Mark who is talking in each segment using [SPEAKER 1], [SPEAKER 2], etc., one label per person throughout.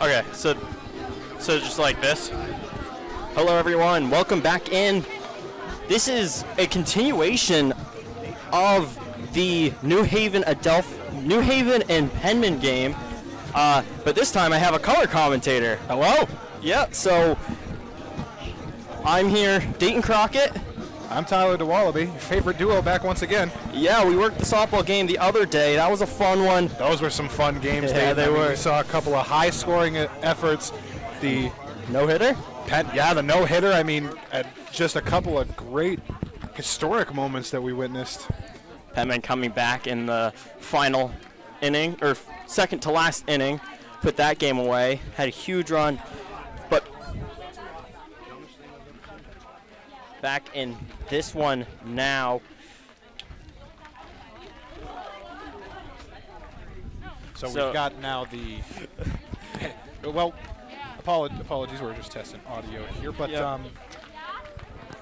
[SPEAKER 1] Okay, so just like this. Hello, everyone. Welcome back in. This is a continuation of the New Haven and Penman game, but this time I have a color commentator.
[SPEAKER 2] Hello.
[SPEAKER 1] Yep. So I'm here, Dayton Crockett.
[SPEAKER 2] I'm Tyler DeWallaby, your favorite duo back once again.
[SPEAKER 1] Yeah, we worked the softball game the other day. That was a fun one.
[SPEAKER 2] Those were some fun games.
[SPEAKER 1] Yeah, they were.
[SPEAKER 2] We saw a couple of high-scoring efforts. The
[SPEAKER 1] no-hitter?
[SPEAKER 2] The no-hitter. I mean, just a couple of great historic moments that we witnessed.
[SPEAKER 1] Penman coming back in the final inning, or second to last inning, put that game away, had a huge run, but back in this one now.
[SPEAKER 2] So we've got now the, well, apologies, we're just testing audio here, but
[SPEAKER 1] yep.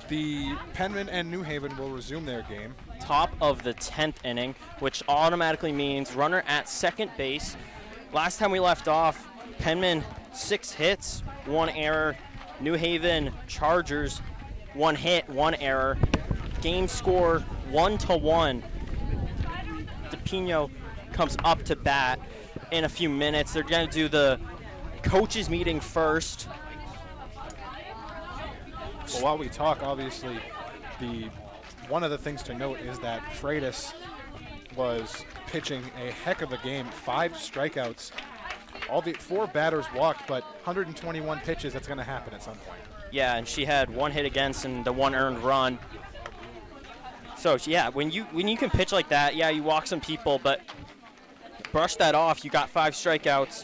[SPEAKER 2] The Penman and New Haven will resume their game.
[SPEAKER 1] Top of the 10th inning, which automatically means runner at second base. Last time we left off, Penman 6 hits, 1 error. New Haven Chargers 1 hit, 1 error. Game score 1-1. DePino comes up to bat in a few minutes. They're going to do the coaches meeting first.
[SPEAKER 2] Well, while we talk, obviously, one of the things to note is that Freitas was pitching a heck of a game. 5 strikeouts. All the 4 batters walked, but 121 pitches, that's going to happen at some point.
[SPEAKER 1] Yeah, and she had 1 hit against and the 1 earned run. So, yeah, when you can pitch like that, yeah, you walk some people, but brush that off. You got 5 strikeouts.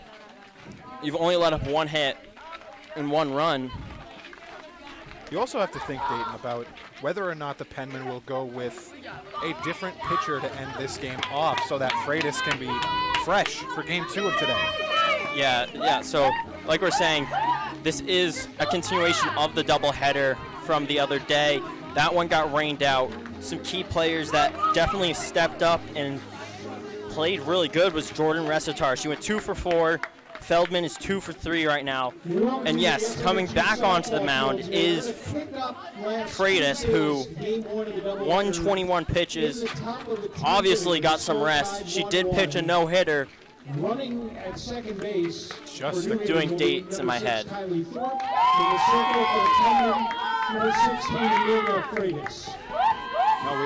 [SPEAKER 1] You've only let up 1 hit and 1 run.
[SPEAKER 2] You also have to think, Dayton, about whether or not the Penman will go with a different pitcher to end this game off so that Freitas can be fresh for Game 2 of today.
[SPEAKER 1] Yeah, so like we're saying, this is a continuation of the doubleheader from the other day. That one got rained out. Some key players that definitely stepped up and played really good was Jordan Resitar. She went 2 for 4. Feldman is 2 for 3 right now. And yes, coming back onto the mound is Freitas, who 121 pitches, obviously got some rest. She did pitch a no-hitter.
[SPEAKER 3] Running at second base,
[SPEAKER 1] just doing dates in my head.
[SPEAKER 2] No, we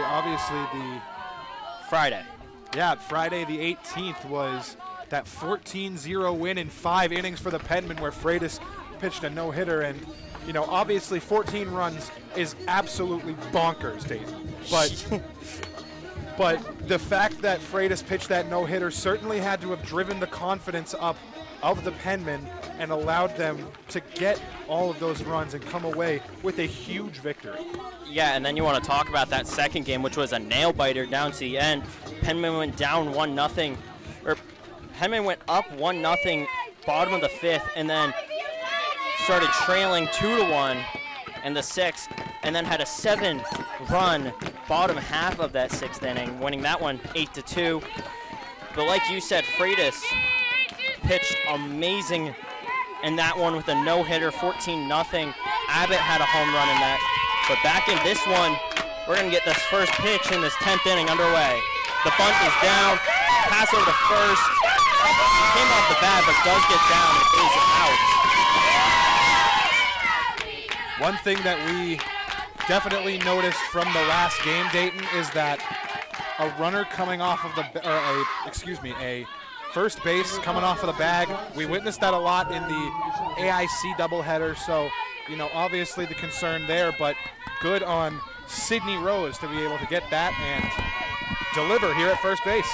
[SPEAKER 2] obviously the
[SPEAKER 1] Friday.
[SPEAKER 2] Yeah, Friday the 18th was that 14-0 win in 5 innings for the Penman, where Freitas pitched a no-hitter, and obviously 14 runs is absolutely bonkers, Dave. But the fact that Freitas pitched that no-hitter certainly had to have driven the confidence up of the Penman and allowed them to get all of those runs and come away with a huge victory.
[SPEAKER 1] Yeah, and then you want to talk about that second game, which was a nail-biter down to the end. Penman went down 1-0, or Penman went up 1-0, bottom of the 5th, and then started trailing 2-1 in the 6th, and then had a 7-run bottom half of that 6th inning, winning that one 8-2. But like you said, Freitas pitched amazing in that one with a no-hitter, 14-0. Abbott had a home run in that. But back in this one, we're going to get this first pitch in this 10th inning underway. The bunt is down, pass over to first. Came off the bat, but does get down and is out.
[SPEAKER 2] One thing that we definitely noticed from the last game, Dayton, is that a runner coming off of a first base coming off of the bag. We witnessed that a lot in the AIC doubleheader, so, obviously the concern there, but good on Sydney Rose to be able to get that and deliver here at first base.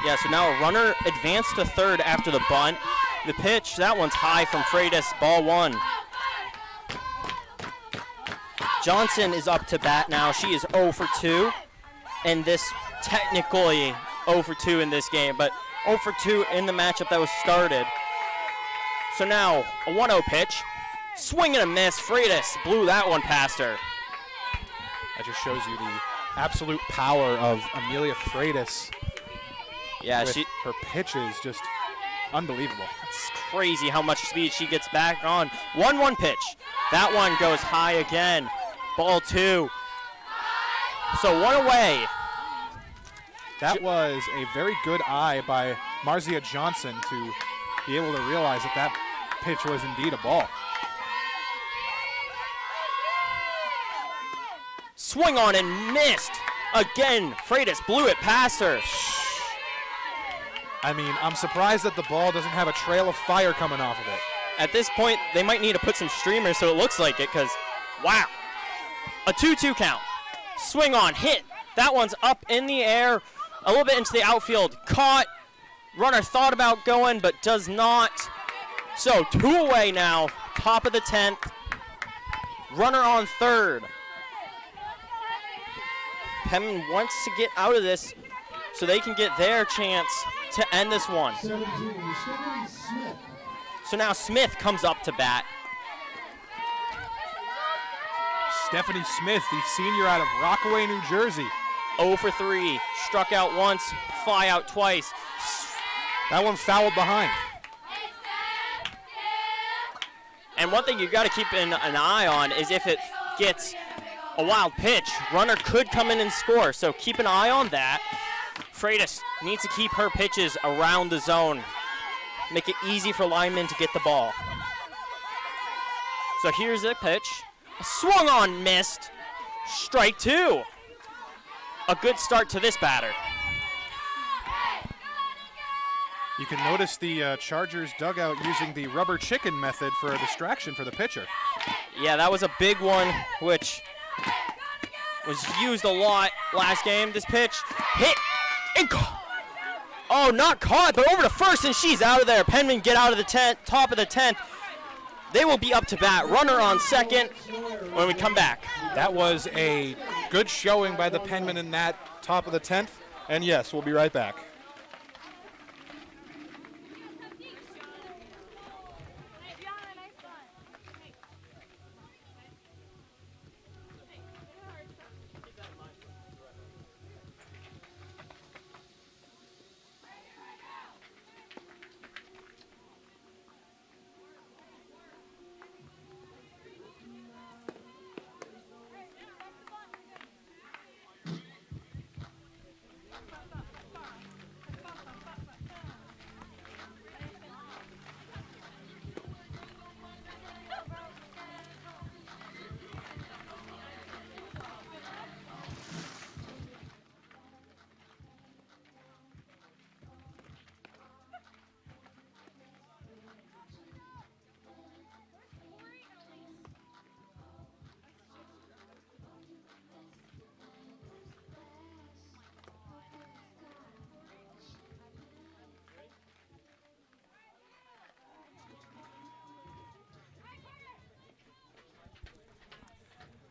[SPEAKER 1] Yeah, so now a runner advanced to third after the bunt. The pitch, that one's high from Freitas, ball 1. Johnson is up to bat now. She is 0 for 2, and this technically 0 for 2 in this game, but 0 for 2 in the matchup that was started. So now a 1-0 pitch. Swing and a miss. Freitas blew that one past her.
[SPEAKER 2] That just shows you the absolute power of Amelia Freitas.
[SPEAKER 1] Yeah,
[SPEAKER 2] her pitches just Unbelievable.
[SPEAKER 1] It's crazy how much speed she gets back on. 1-1 pitch. That one goes high again. Ball 2. So 1 away.
[SPEAKER 2] That was a very good eye by Marzia Johnson to be able to realize that that pitch was indeed a ball.
[SPEAKER 1] Swing on and missed. Again, Freitas blew it past her.
[SPEAKER 2] I mean, I'm surprised that the ball doesn't have a trail of fire coming off of it.
[SPEAKER 1] At this point, they might need to put some streamers so it looks like it, because, wow. A 2-2 count. Swing on, hit. That one's up in the air, a little bit into the outfield. Caught. Runner thought about going, but does not. So 2 away now, top of the 10th. Runner on third. Penman wants to get out of this so they can get their chance to end this one.
[SPEAKER 3] 17, Stephanie Smith.
[SPEAKER 1] So now Smith comes up to bat.
[SPEAKER 2] Stephanie Smith, the senior out of Rockaway, New Jersey.
[SPEAKER 1] 0 for 3. Struck out once, fly out twice.
[SPEAKER 2] That one fouled behind.
[SPEAKER 1] And one thing you got to keep an eye on is if it gets a wild pitch, runner could come in and score. So keep an eye on that. Freitas needs to keep her pitches around the zone. Make it easy for linemen to get the ball. So here's the pitch. Swung on, missed. Strike 2. A good start to this batter.
[SPEAKER 2] You can notice the Chargers dugout using the rubber chicken method for a distraction for the pitcher.
[SPEAKER 1] Yeah, that was a big one, which was used a lot last game. This pitch hit and oh, not caught, but over to first, and she's out of there. Penman get out of the 10th, top of the 10th. They will be up to bat. Runner on second when we come back.
[SPEAKER 2] That was a good showing by the Penman in that top of the 10th. And yes, we'll be right back.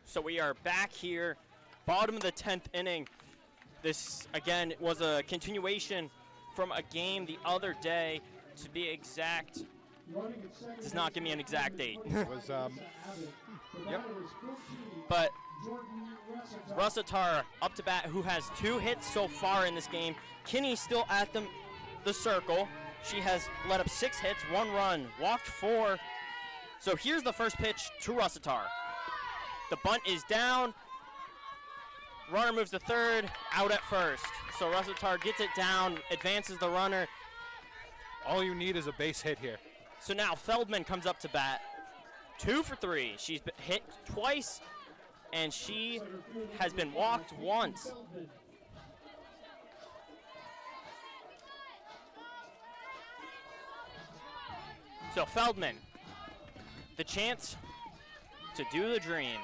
[SPEAKER 1] So we are back here, bottom of the 10th inning. This, again, was a continuation from a game the other day. To be exact, does not give me an exact date.
[SPEAKER 2] It was, yep.
[SPEAKER 1] But Rusatar up to bat, who has 2 hits so far in this game. Kinney still at the circle. She has let up 6 hits, 1 run, walked 4. So here's the first pitch to Rusatar. The bunt is down. Runner moves to third, out at first. So Rusatar gets it down, advances the runner.
[SPEAKER 2] All you need is a base hit here.
[SPEAKER 1] So now Feldman comes up to bat. 2 for 3. She's been hit twice, and she has been walked once. So Feldman, the chance to do the dream.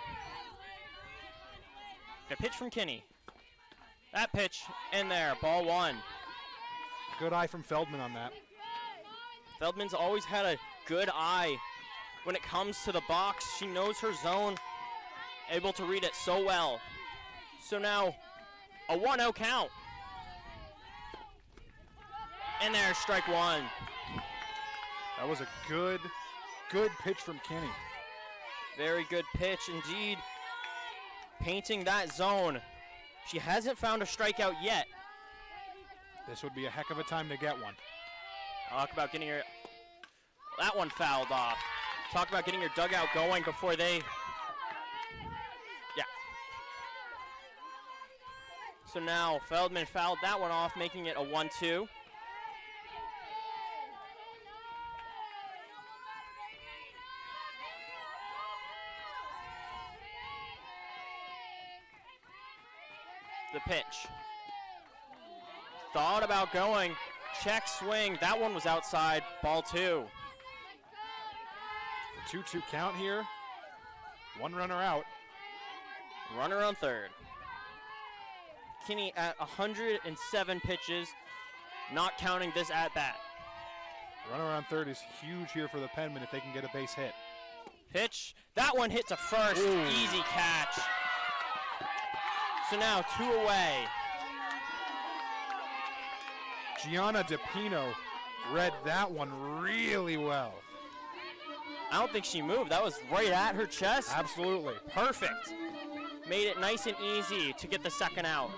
[SPEAKER 1] The pitch from Kinney. That pitch in there, ball 1.
[SPEAKER 2] Good eye from Feldman on that.
[SPEAKER 1] Feldman's always had a good eye when it comes to the box. She knows her zone, able to read it so well. So now, a 1-0 count. And there's strike 1.
[SPEAKER 2] That was a good pitch from Kinney.
[SPEAKER 1] Very good pitch indeed. Painting that zone. She hasn't found a strikeout yet.
[SPEAKER 2] This would be a heck of a time to get one.
[SPEAKER 1] Talk about getting your, that one fouled off. Talk about getting your dugout going before they, yeah. So now Feldman fouled that one off, making it a 1-2. The pitch. Thought about going, check swing, that one was outside, ball 2.
[SPEAKER 2] 2-2 count here. One runner out.
[SPEAKER 1] Runner on third. Kinney at 107 pitches, not counting this at bat.
[SPEAKER 2] Runner on third is huge here for the Penman if they can get a base hit.
[SPEAKER 1] Pitch, that one hit to first,
[SPEAKER 2] Ooh.
[SPEAKER 1] easy catch. So now 2 away.
[SPEAKER 2] Gianna DePino read that one really well.
[SPEAKER 1] I don't think she moved. That was right at her chest.
[SPEAKER 2] Absolutely.
[SPEAKER 1] Perfect. Made it nice and easy to get the second out.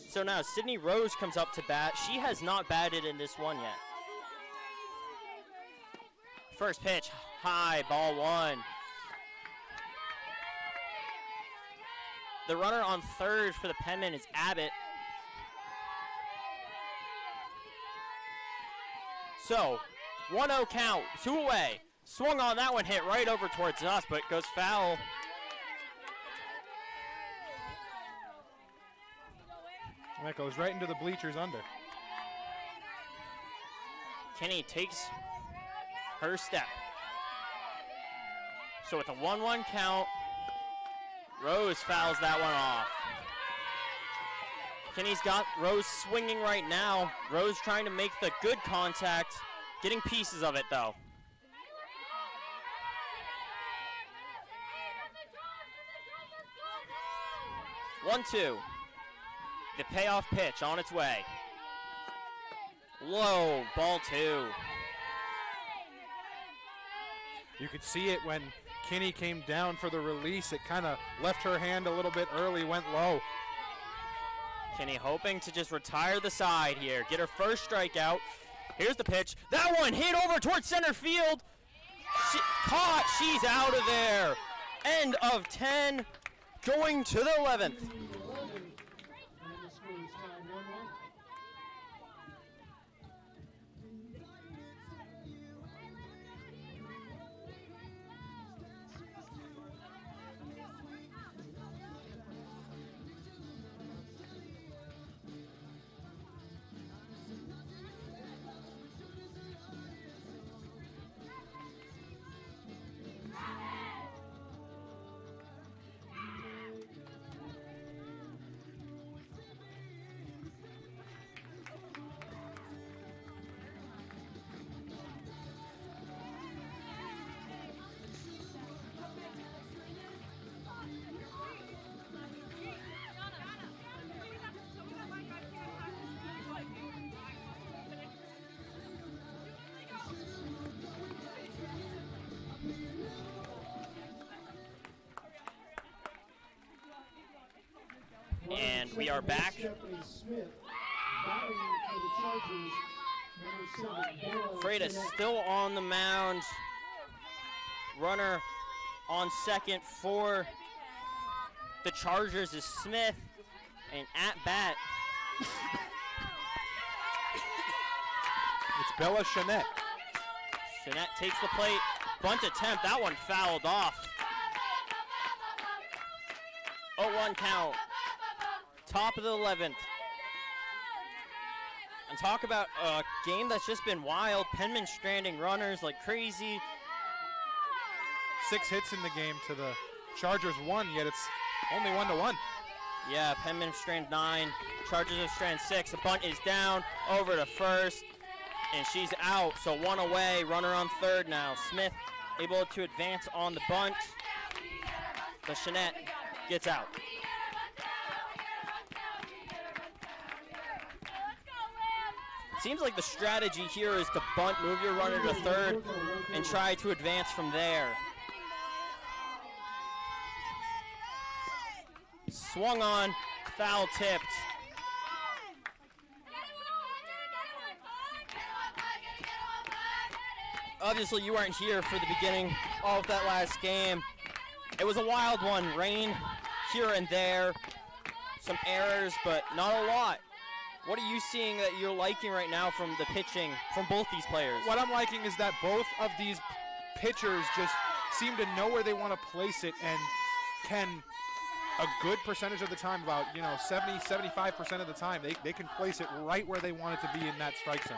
[SPEAKER 1] So now Sydney Rose comes up to bat. She has not batted in this one yet. First pitch, high, ball 1. The runner on third for the Penman is Abbott. So, 1-0 count, 2 away. Swung on that one, hit right over towards us, but goes foul.
[SPEAKER 2] And that goes right into the bleachers under.
[SPEAKER 1] Kinney takes her step. So with a 1-1 count, Rose fouls that one off. Kinney's got Rose swinging right now. Rose trying to make the good contact, getting pieces of it though. One-two. The payoff pitch on its way. Low, ball 2.
[SPEAKER 2] You could see it when Kinney came down for the release. It kind of left her hand a little bit early, went low.
[SPEAKER 1] Kinney hoping to just retire the side here, get her first strikeout. Here's the pitch. That one hit over towards center field. Caught, she's out of there. End of 10, going to the 11th.
[SPEAKER 3] And the score is tied 1-1.
[SPEAKER 1] And we are back. Freda still on the mound. Runner on second for the Chargers is Smith. And at bat,
[SPEAKER 2] It's Bella Chanette.
[SPEAKER 1] Jeanette takes the plate. Bunt attempt, that one fouled off. 0-1 count. Top of the 11th. And talk about a game that's just been wild. Penman stranding runners like crazy.
[SPEAKER 2] 6 hits in the game to the Chargers 1, yet it's only 1-1.
[SPEAKER 1] Yeah, Penman stranded 9. Chargers have stranded 6. The bunt is down, over to first, and she's out. So 1 away, runner on third now. Smith able to advance on the bunt. But Jeanette gets out. Seems like the strategy here is to bunt, move your runner to third, and try to advance from there. Swung on, foul tipped. obviously you weren't here for the beginning of that last game. It was a wild one. Rain here and there. Some errors, but not a lot. What are you seeing that you're liking right now from the pitching from both these players?
[SPEAKER 2] What I'm liking is that both of these pitchers just seem to know where they want to place it and can a good percentage of the time, about 70-75% of the time, they can place it right where they want it to be in that strike zone.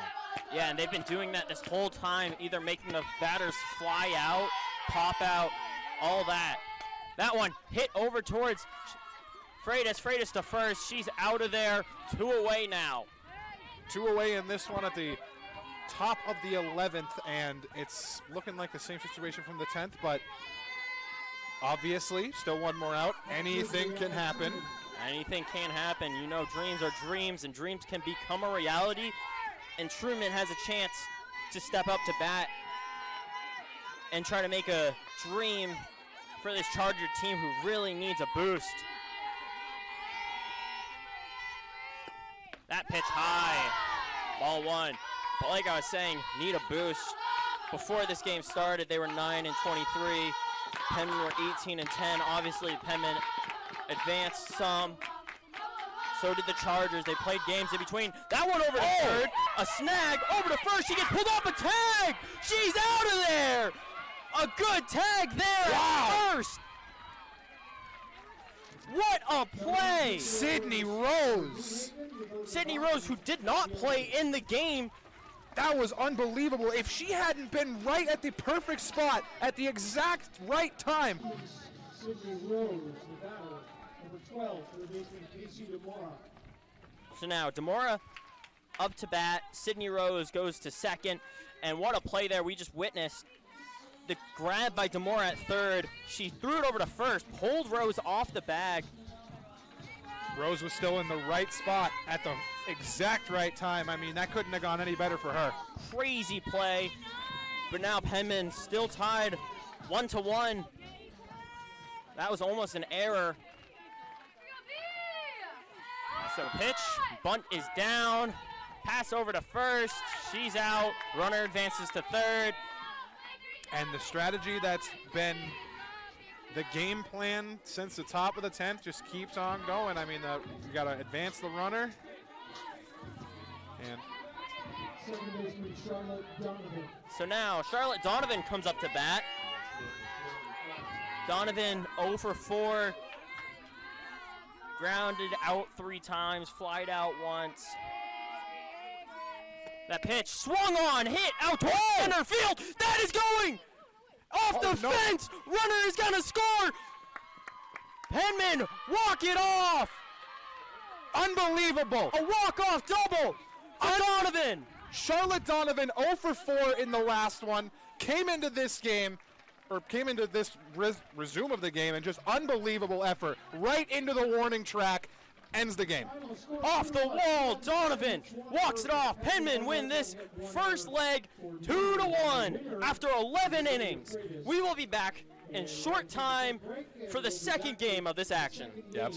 [SPEAKER 1] Yeah, and they've been doing that this whole time, either making the batters fly out, pop out, all that. That one hit over towards Freitas to first. She's out of there. 2 away now.
[SPEAKER 2] 2 away in this one at the top of the 11th, and it's looking like the same situation from the 10th, but obviously still one more out. Anything can happen.
[SPEAKER 1] Anything can happen. You know, dreams are dreams, and dreams can become a reality, and Truman has a chance to step up to bat and try to make a dream for this Charger team who really needs a boost. That pitch high, ball 1. But like I was saying, need a boost. Before this game started, they were 9-23. Penman were 18-10. Obviously, Penman advanced some. So did the Chargers. They played games in between. That one over to third. A snag over to first. She gets pulled off a tag. She's out of there. A good tag there at first. What a play!
[SPEAKER 2] Sydney Rose.
[SPEAKER 1] Sydney Rose, who did not play in the game.
[SPEAKER 2] That was unbelievable. If she hadn't been right at the perfect spot at the exact right time.
[SPEAKER 3] Sydney Rose, the batter, number 12 for the baseman Casey DeMora.
[SPEAKER 1] So now DeMora up to bat. Sydney Rose goes to second. And what a play there we just witnessed. The grab by DeMora at third. She threw it over to first, pulled Rose off the bag.
[SPEAKER 2] Rose was still in the right spot at the exact right time. I mean, that couldn't have gone any better for her.
[SPEAKER 1] Crazy play. But now Penman still tied 1-1. That was almost an error. So pitch, bunt is down. Pass over to first. She's out. Runner advances to third.
[SPEAKER 2] And the strategy that's been the game plan since the top of the 10th just keeps on going. I mean, you got to advance the runner. And
[SPEAKER 3] Second baseman Charlotte Donovan.
[SPEAKER 1] so now Charlotte Donovan comes up to bat. Donovan 0 for 4. Grounded out 3 times, flied out once. That pitch swung on, hit out toward center field. That is going off the fence. Runner is gonna score. Penman, walk it off.
[SPEAKER 2] unbelievable.
[SPEAKER 1] A walk-off double for Donovan.
[SPEAKER 2] Charlotte Donovan 0 for 4 in the last one. Came into this game, or came into this resume of the game, and just unbelievable effort. Right into the warning track. Ends the game.
[SPEAKER 1] Off the wall, Donovan walks it off. Penman win this first leg 2-1 after 11 innings. We will be back in short time for the second game of this action.
[SPEAKER 2] Yep.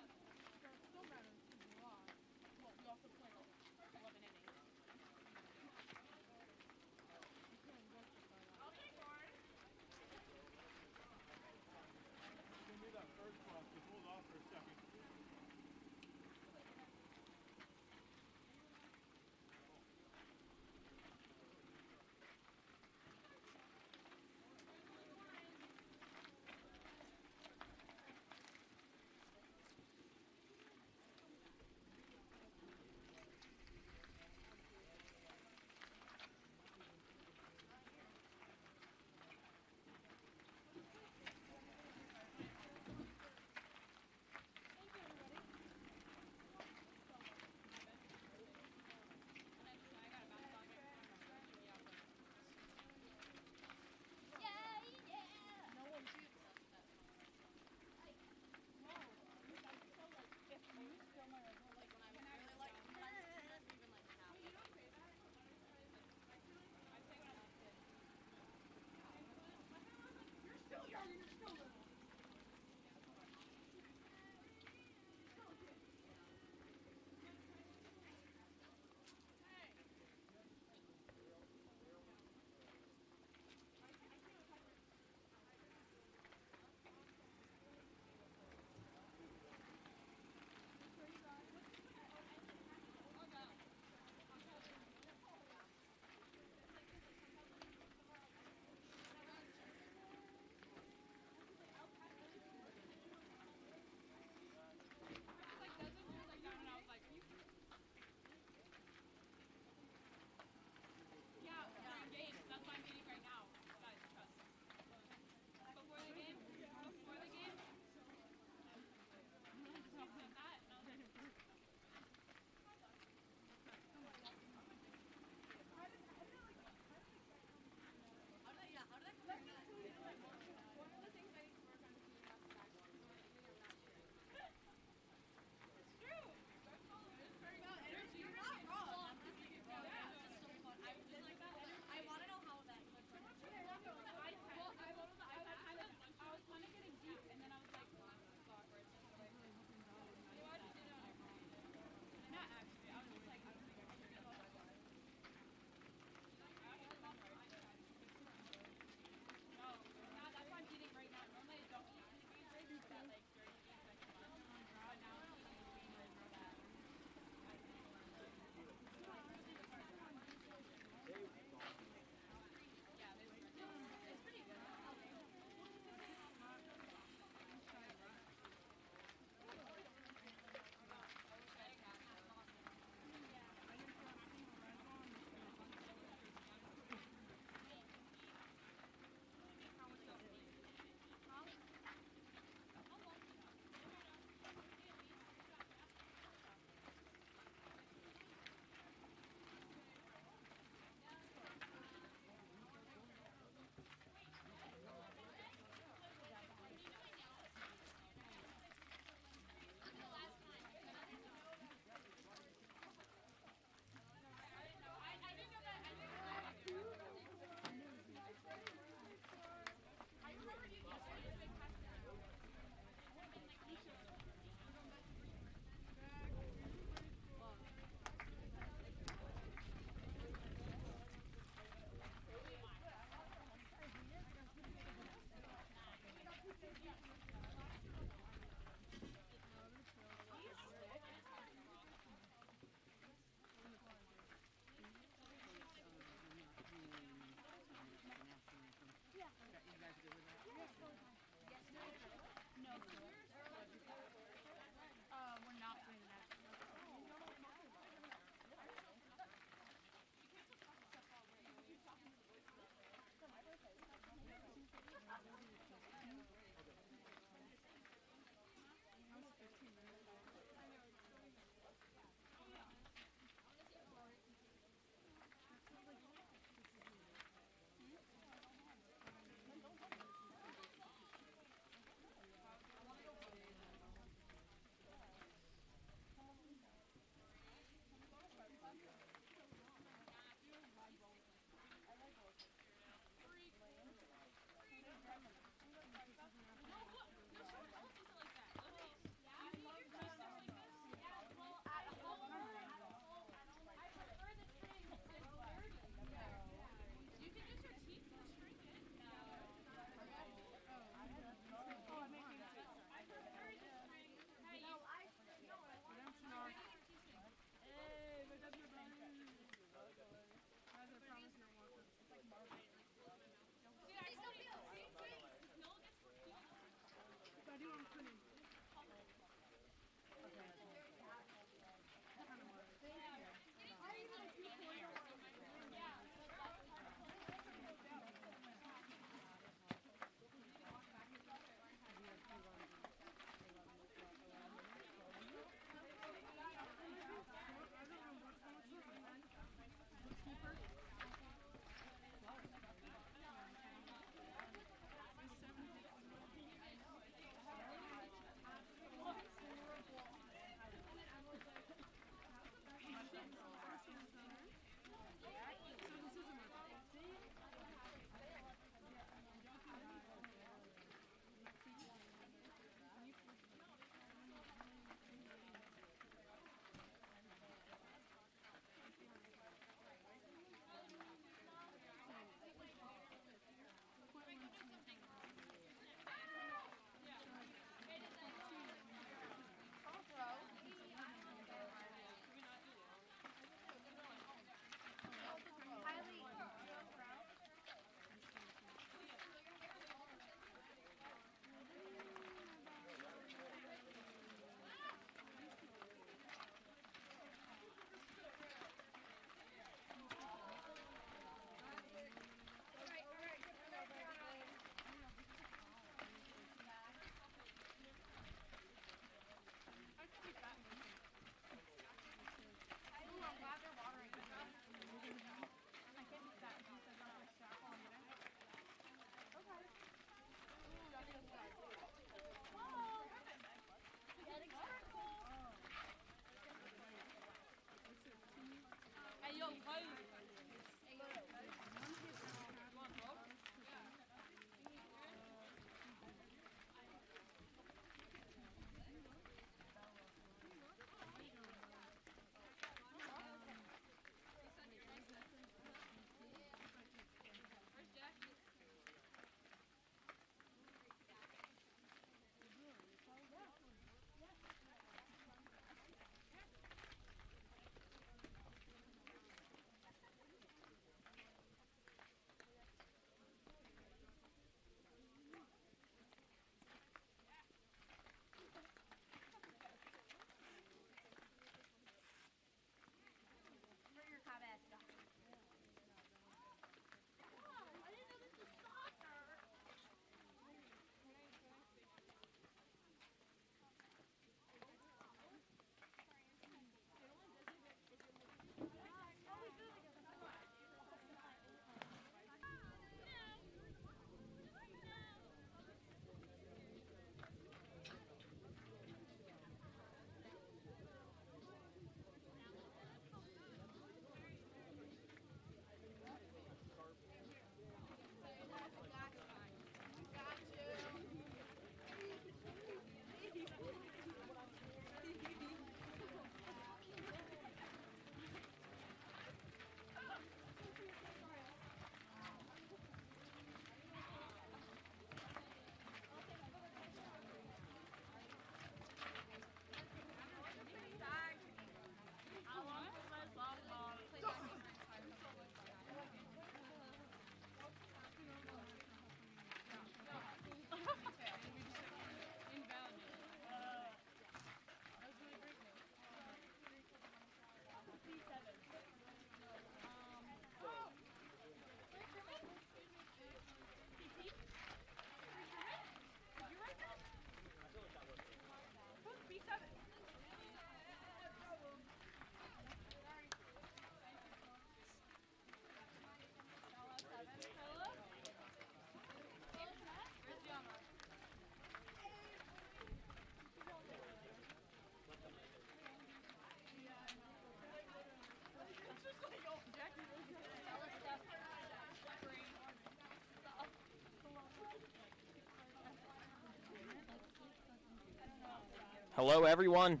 [SPEAKER 1] Hello, everyone,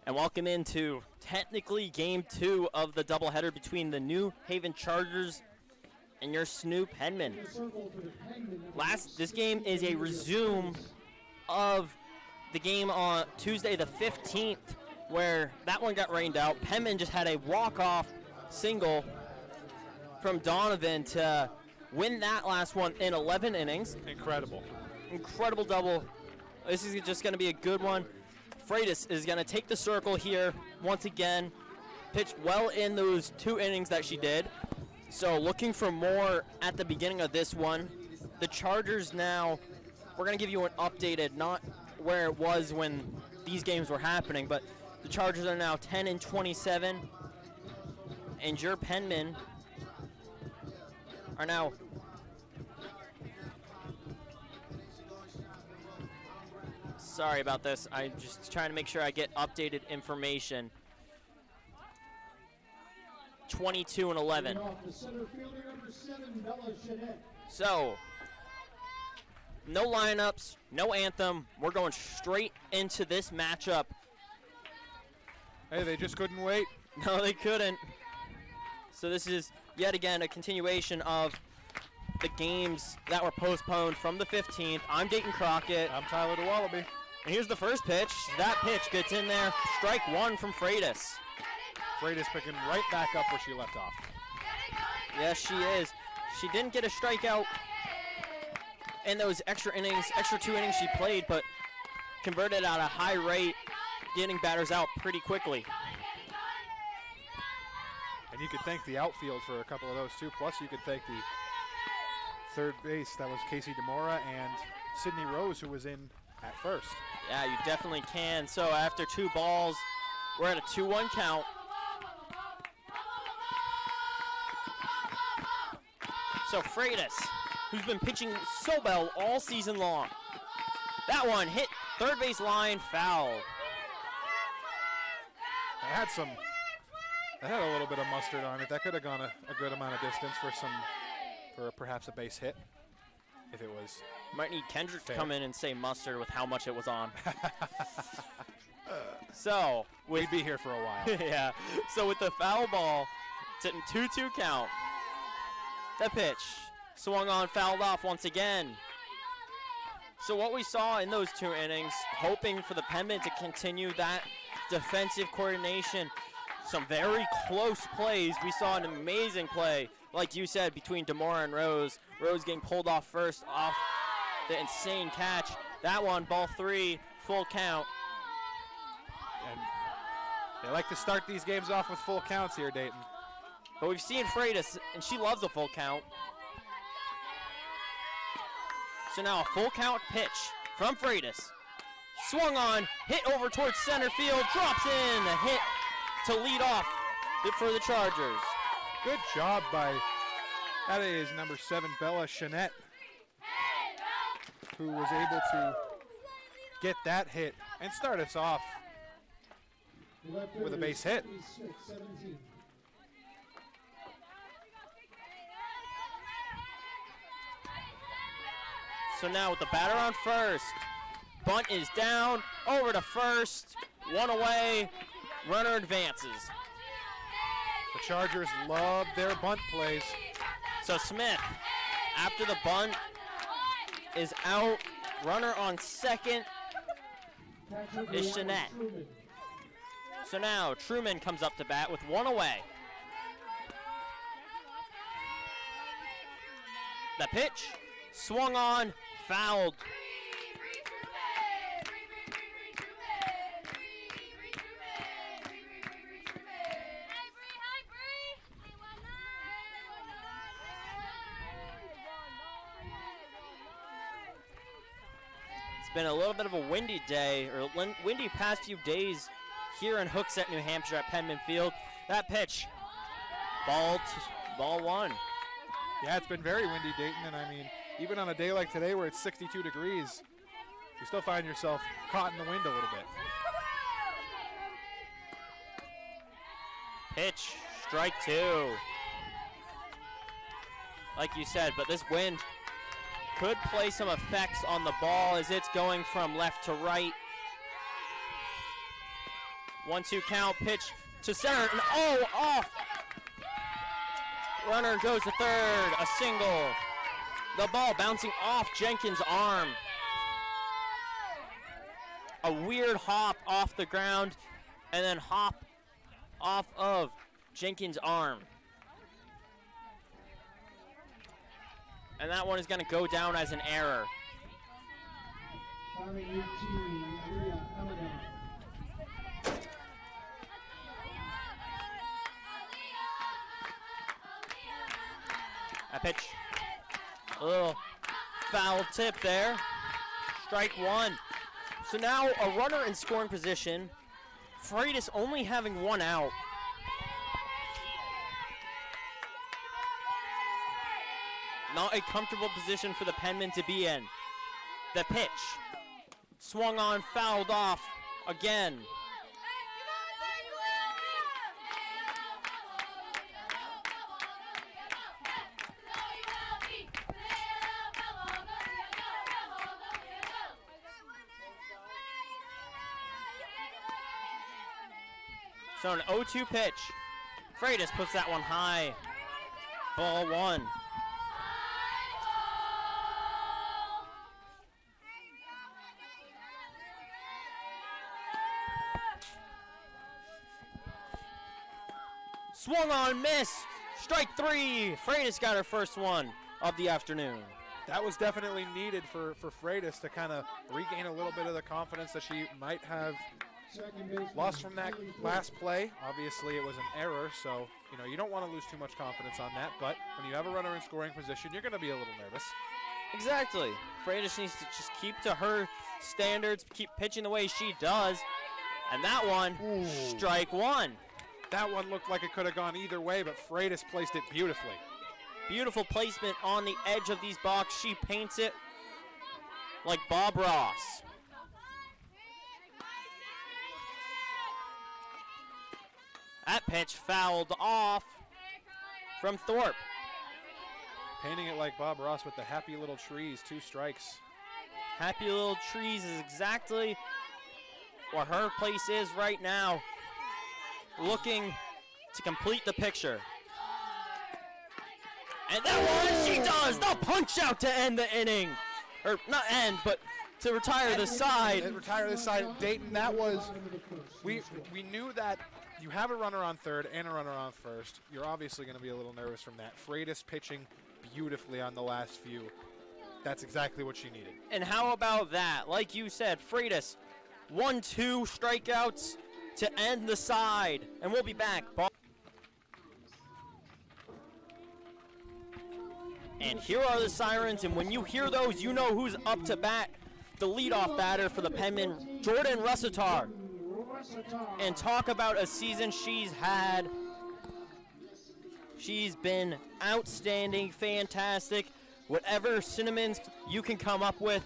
[SPEAKER 1] and welcome into technically Game 2 of the doubleheader between the New Haven Chargers and your SNHU Penman. This game is a resume of the game on Tuesday the 15th, where that one got rained out. Penman just had a walk-off single from Donovan to win that last one in 11 innings. Incredible double. This is just going to be a good one. Freitas is going to take the circle here once again. Pitched well in those 2 innings that she did. So looking for more at the beginning of this one. The Chargers now, we're going to give you an updated, not where it was when these games were happening, but the Chargers are now 10-27. And your Penman are now sorry about this. I'm just trying to make sure I get updated information. 22-11. So, no lineups, no anthem. We're going straight into this matchup.
[SPEAKER 2] Hey, they just couldn't wait.
[SPEAKER 1] No, they couldn't. So this is yet again a continuation of the games that were postponed from the 15th. I'm Dayton Crockett.
[SPEAKER 2] I'm Tyler DeWallaby.
[SPEAKER 1] And here's the first pitch. That pitch gets in there. Strike 1 from Freitas.
[SPEAKER 2] Freitas picking right back up where she left off.
[SPEAKER 1] Yes, she is. She didn't get a strikeout in those extra 2 innings she played, but converted at a high rate, getting batters out pretty quickly.
[SPEAKER 2] And you could thank the outfield for a couple of those too. Plus, you could thank the third base. That was Casey DeMora and Sydney Rose, who was in at first.
[SPEAKER 1] Yeah, you definitely can. So after 2 balls, we're at a 2-1 count. So Freitas, who's been pitching so well all season long. That one hit third base line, foul.
[SPEAKER 2] That had a little bit of mustard on it. That could have gone a good amount of distance for perhaps a base hit. If it was.
[SPEAKER 1] Might need Kendrick to come in and say mustard with how much it was on. So
[SPEAKER 2] we'd be here for a while.
[SPEAKER 1] Yeah. So with the foul ball, sitting 2-2 count. The pitch swung on, fouled off once again. So what we saw in those 2 innings, hoping for the Penman to continue that defensive coordination. Some very close plays. We saw an amazing play, like you said, between DeMora and Rose. Rose getting pulled off first off the insane catch. That one, ball 3, full count.
[SPEAKER 2] And they like to start these games off with full counts here, Dayton.
[SPEAKER 1] But we've seen Freitas, and she loves a full count. So now a full count pitch from Freitas. Swung on, hit over towards center field, drops in, a hit to lead off for the Chargers.
[SPEAKER 2] Good job by, that is number 7, Bella Chanette, who was able to get that hit and start us off with a base hit.
[SPEAKER 1] So now with the batter on first, bunt is down, over to first, 1 away, runner advances.
[SPEAKER 2] The Chargers love their bunt plays.
[SPEAKER 1] So Smith, after the bunt, is out. Runner on second is Jeanette. So now Truman comes up to bat with 1 away. The pitch, swung on, fouled. It's been a little bit of a windy day, or windy past few days here in Hooksett, New Hampshire at Penman Field. That pitch, ball 1.
[SPEAKER 2] Yeah, it's been very windy, Dayton, and I mean, even on a day like today where it's 62 degrees, you still find yourself caught in the wind a little bit.
[SPEAKER 1] Pitch, strike 2. Like you said, but this wind could play some effects on the ball as it's going from left to right. 1-2 count, pitch to center, and oh, off. Runner goes to third, a single. The ball bouncing off Jenkins' arm. A weird hop off the ground, and then hop off of Jenkins' arm. And that one is going to go down as an error.
[SPEAKER 3] Fouling 18, Leah Elliott.
[SPEAKER 1] A pitch. A little foul tip there. Strike one. So now a runner in scoring position. Freitas only having one out. Not a comfortable position for the Penman to be in. The pitch. Swung on, fouled off again. So an 0-2 pitch. Freitas puts that one high. Ball one. Swung on, miss. Strike three. Freitas got her first one of the afternoon.
[SPEAKER 2] That was definitely needed for Freitas to kind of regain a little bit of the confidence that she might have lost from that last play. Obviously, it was an error, so you don't want to lose too much confidence on that. But when you have a runner in scoring position, you're going to be a little nervous.
[SPEAKER 1] Exactly. Freitas needs to just keep to her standards, keep pitching the way she does. And that one, strike one.
[SPEAKER 2] That one looked like it could have gone either way, but Freitas placed it beautifully.
[SPEAKER 1] Beautiful placement on the edge of these box. She paints it like Bob Ross. That pitch fouled off from Thorpe.
[SPEAKER 2] Painting it like Bob Ross with the happy little trees, 2 strikes.
[SPEAKER 1] Happy little trees is exactly where her place is right now. Looking to complete the picture. And that one, she does! The punch out to end the inning. Or not end, but to retire the side.
[SPEAKER 2] Retire the side. Dayton, that was, we knew that you have a runner on third and a runner on first. You're obviously going to be a little nervous from that. Freitas pitching beautifully on the last few. That's exactly what she needed.
[SPEAKER 1] And how about that? Like you said, Freitas, 1-2 strikeouts to end the side. And we'll be back. And here are the sirens, and when you hear those, you know who's up to bat. The leadoff batter for the Penman, Jordan Russitar. And talk about a season she's had. She's been outstanding, fantastic. Whatever cinnamons you can come up with,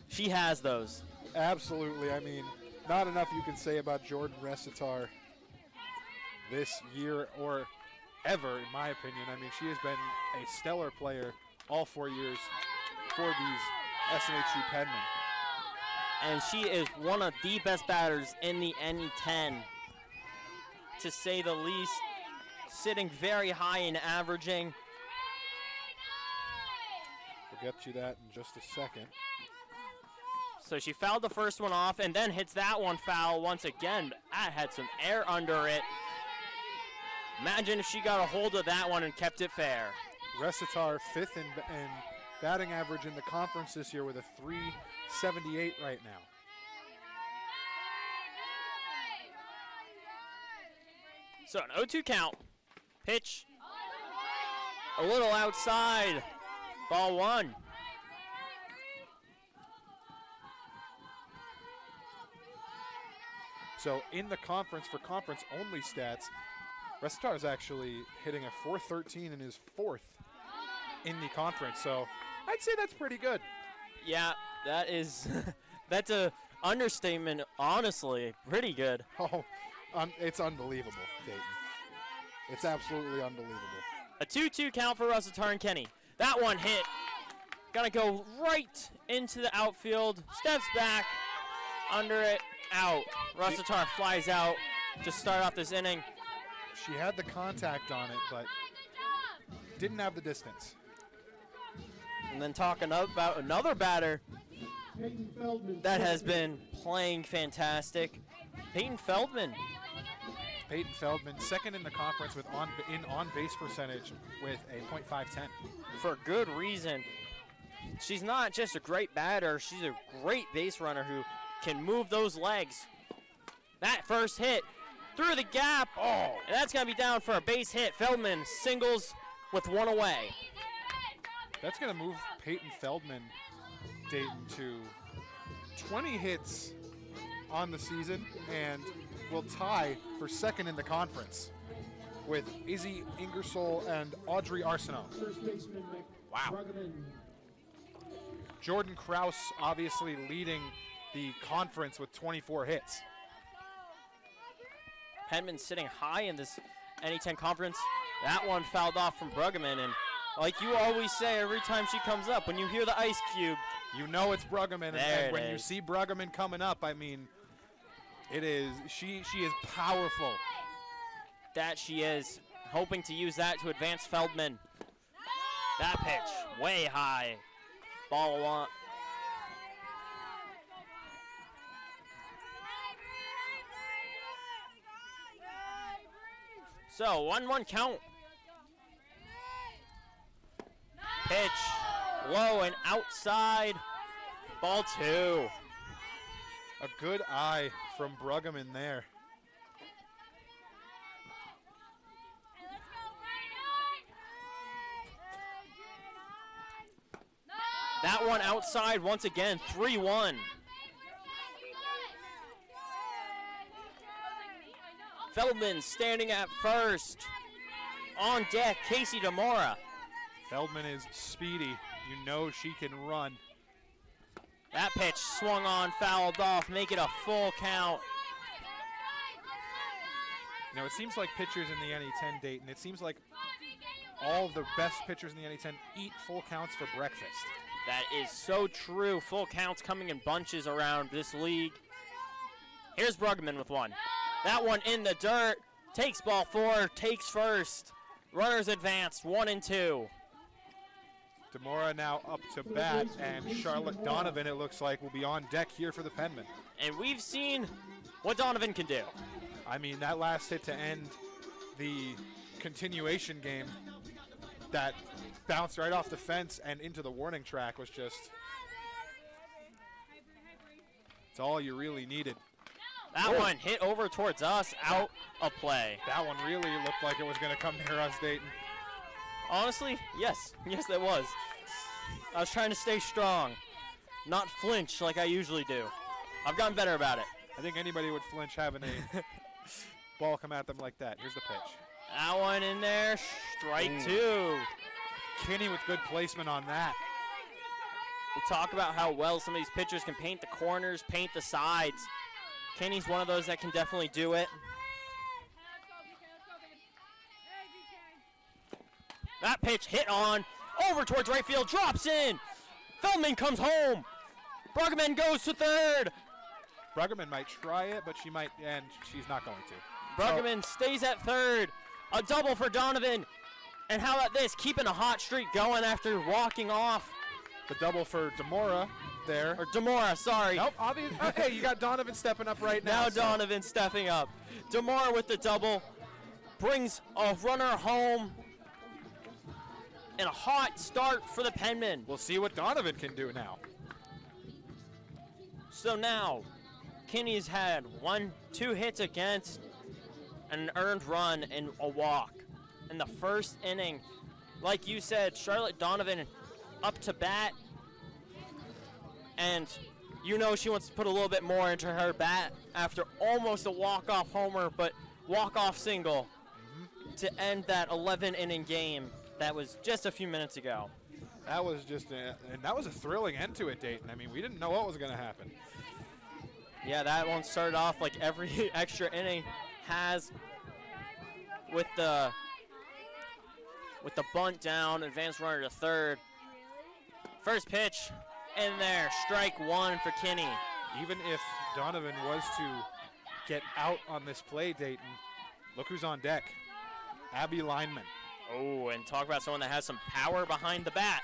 [SPEAKER 1] she has those.
[SPEAKER 2] Absolutely. I mean, not enough you can say about Jordan Russitar this year or ever, in my opinion. I mean, she has been a stellar player all 4 years for these SNHU Penman.
[SPEAKER 1] And she is one of the best batters in the NE10, to say the least, sitting very high in averaging.
[SPEAKER 2] We'll get you that in just a second.
[SPEAKER 1] So she fouled the first one off and then hits that one foul once again. That had some air under it. Imagine if she got a hold of that one and kept it fair.
[SPEAKER 2] Russitar 5th in batting average in the conference this year with a .378 right now.
[SPEAKER 1] So an 0-2 count. Pitch. A little outside. Ball one.
[SPEAKER 2] So in the conference, for conference-only stats, Russitar is actually hitting a .413 in his 4th in the conference. So I'd say that's pretty good.
[SPEAKER 1] Yeah, that is, that's a understatement, honestly. Pretty good.
[SPEAKER 2] Oh, it's unbelievable, Dayton. It's absolutely unbelievable.
[SPEAKER 1] A 2-2 count for Russitar and Kenny. That one hit. Gonna go right into the outfield. Steps back. Under it. Out. Russitar flies out. just start off this inning.
[SPEAKER 2] She had the contact on it, but didn't have the distance.
[SPEAKER 1] And then talking about another batter
[SPEAKER 3] Peyton Feldman.
[SPEAKER 1] that has been playing fantastic, Peyton Feldman.
[SPEAKER 2] Peyton Feldman, second in the conference with on-base percentage with a .510.
[SPEAKER 1] For good reason. She's not just a great batter, she's a great base runner who can move those legs. That first hit through the gap. Oh, and that's going to be down for a base hit. Feldman singles with one away.
[SPEAKER 2] That's going to move Peyton Feldman, Dayton, to 20 hits on the season and will tie for second in the conference with Izzy Ingersoll and Audrey Arsenault.
[SPEAKER 3] First baseman Nick
[SPEAKER 1] Wow.
[SPEAKER 3] Bruggeman.
[SPEAKER 2] Jordan Krause obviously leading the conference with 24 hits.
[SPEAKER 1] Penman sitting high in this NE10 conference. That one fouled off from Bruggeman, and like you always say every time she comes up, when you hear the ice cube,
[SPEAKER 2] You know it's Bruggeman,
[SPEAKER 1] There
[SPEAKER 2] and when
[SPEAKER 1] it
[SPEAKER 2] you
[SPEAKER 1] is.
[SPEAKER 2] see Bruggeman coming up, I mean, it is she is powerful.
[SPEAKER 1] that she is hoping to use that to advance Feldman. That pitch, way high. Ball on. So, 1-1 count. Pitch, low and outside. Ball 2.
[SPEAKER 2] A good eye from Bruggeman there.
[SPEAKER 1] That one outside once again, 3-1. Feldman standing at first. On deck, Casey DeMora.
[SPEAKER 2] Feldman is speedy. You know she can run.
[SPEAKER 1] That pitch swung on, fouled off, make it a full count.
[SPEAKER 2] You know, it seems like pitchers in the NE10, Dayton, it seems like all the best pitchers in the NE10 eat full counts for breakfast.
[SPEAKER 1] That is so true. Full counts coming in bunches around this league. Here's Bruggeman with one. That one in the dirt. Takes ball 4, takes first. Runners advanced, 1 and 2.
[SPEAKER 2] DeMora now up to bat, and Charlotte Donovan, it looks like, will be on deck here for the Penman.
[SPEAKER 1] And we've seen what Donovan can do.
[SPEAKER 2] I mean, that last hit to end the continuation game that bounced right off the fence and into the warning track was just, it's all you really needed.
[SPEAKER 1] That one hit over towards us, out of play.
[SPEAKER 2] That one really looked like it was going to come near us, Dayton.
[SPEAKER 1] Honestly, yes. Yes, it was. I was trying to stay strong, not flinch like I usually do. I've gotten better about it.
[SPEAKER 2] I think anybody would flinch having a ball come at them like that. Here's the pitch.
[SPEAKER 1] That one in there, strike 2.
[SPEAKER 2] Kinney with good placement on that.
[SPEAKER 1] We'll talk about how well some of these pitchers can paint the corners, paint the sides. Kenny's one of those that can definitely do it. That pitch hit on, over towards right field, drops in. Feldman comes home. Bruggeman goes to third.
[SPEAKER 2] Bruggeman might try it, but she might, and she's not going to.
[SPEAKER 1] Bruggeman stays at third. A double for Donovan. And how about this, keeping a hot streak going after walking off.
[SPEAKER 2] The double for DeMora there.
[SPEAKER 1] Or DeMora, sorry.
[SPEAKER 2] Nope, obvious. Okay, you got Donovan stepping up right now.
[SPEAKER 1] Now Donovan stepping up. DeMora with the double. Brings a runner home. And a hot start for the Penman.
[SPEAKER 2] We'll see what Donovan can do now.
[SPEAKER 1] So now, Kinney's had 2 hits against, an earned run, and a walk. In the first inning, like you said, Charlotte Donovan up to bat. And you know she wants to put a little bit more into her bat after almost a walk-off homer, but walk-off single to end that 11-inning game that was just a few minutes ago.
[SPEAKER 2] That was just, and that was a thrilling end to it, Dayton. I mean, we didn't know what was going to happen.
[SPEAKER 1] Yeah, that one started off like every extra inning has with the bunt down, advanced runner to third. First pitch in there, strike 1 for Kinney.
[SPEAKER 2] Even if Donovan was to get out on this play, Dayton. Look who's on deck. Abby Lineman.
[SPEAKER 1] Oh, and talk about someone that has some power behind the bat.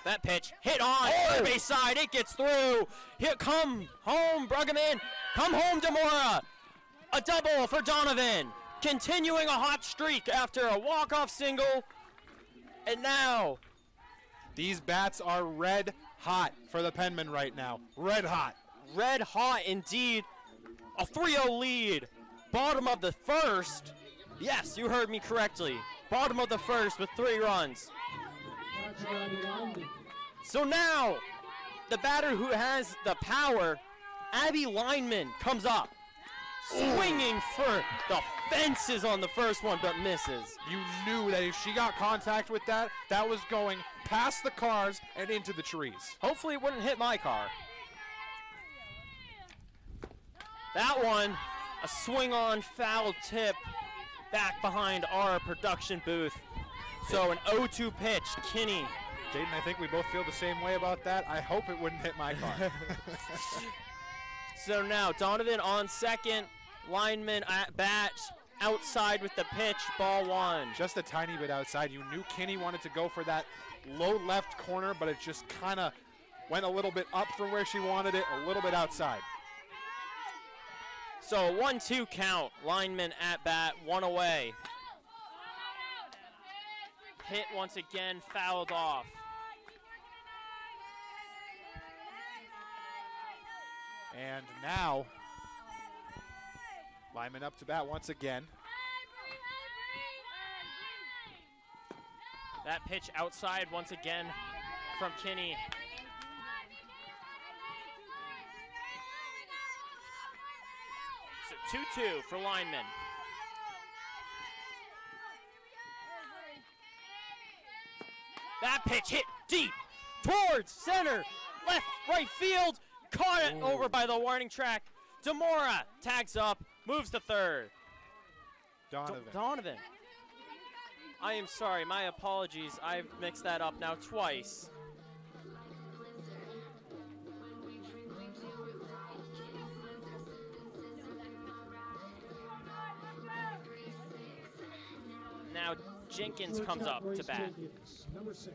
[SPEAKER 1] That pitch hit on third base side. It gets through. Here, come home, Bruggeman. Come home, Demora. A double for Donovan. Continuing a hot streak after a walk-off single. And now,
[SPEAKER 2] These bats are red hot for the Penman right now. Red hot.
[SPEAKER 1] red hot indeed. A 3-0 lead. Bottom of the first. Yes, you heard me correctly. Bottom of the first with 3 runs. So now, the batter who has the power, Abby Lineman, comes up. Swinging for the fences on the first one, but misses.
[SPEAKER 2] You knew that if she got contact with that, that was going past the cars and into the trees.
[SPEAKER 1] Hopefully it wouldn't hit my car. That one, a swing on foul tip back behind our production booth. So an 0-2 pitch, Kinney.
[SPEAKER 2] Dayton, I think we both feel the same way about that. I hope it wouldn't hit my car.
[SPEAKER 1] So now Donovan on second, Lineman at bat, outside with the pitch, ball 1.
[SPEAKER 2] Just a tiny bit outside. You knew Kinney wanted to go for that low left corner, but it just kind of went a little bit up from where she wanted it, a little bit outside.
[SPEAKER 1] So a 1-2 count, Lineman at bat, 1 away. Hit once again, fouled off.
[SPEAKER 2] And now, Lyman up to bat once again.
[SPEAKER 1] That pitch outside once again from Kinney. So 2-2 for Lineman. That pitch hit deep towards center, left, right field. Caught it over by the warning track. Demora tags up, moves to third. Donovan. I am sorry, my apologies. I've mixed that up now twice. Now Jenkins comes up to bat.
[SPEAKER 3] Number 6.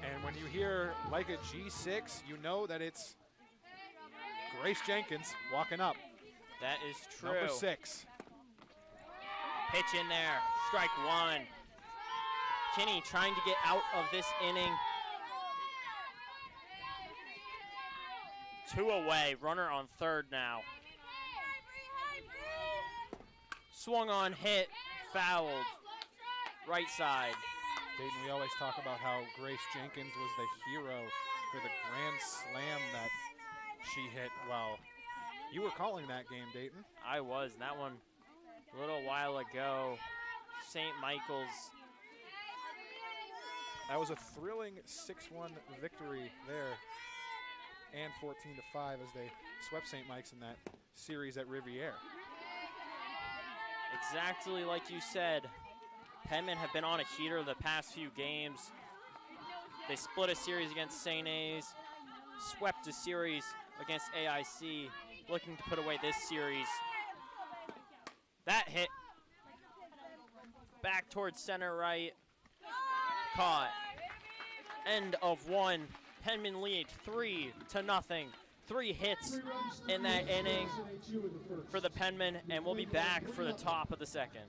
[SPEAKER 2] And when you hear like a G6, you know that it's Grace Jenkins walking up.
[SPEAKER 1] That is true.
[SPEAKER 2] Number 6.
[SPEAKER 1] Pitch in there, strike 1. Kinney trying to get out of this inning. 2 away, runner on third now. Swung on, hit, fouled, right side.
[SPEAKER 2] Dayton, we always talk about how Grace Jenkins was the hero for the grand slam that she hit. Well, you were calling that game, Dayton.
[SPEAKER 1] I was, and that one a little while ago. St. Michael's.
[SPEAKER 2] That was a thrilling 6-1 victory there, and 14-5 as they swept St. Mike's in that series at Riviere.
[SPEAKER 1] Exactly like you said. Penman have been on a heater the past few games. They split a series against St. A's, swept a series against AIC, looking to put away this series. That hit back towards center right, caught. End of 1. Penman lead 3-0. 3 hits in that inning for the Penman, and we'll be back for the top of the second.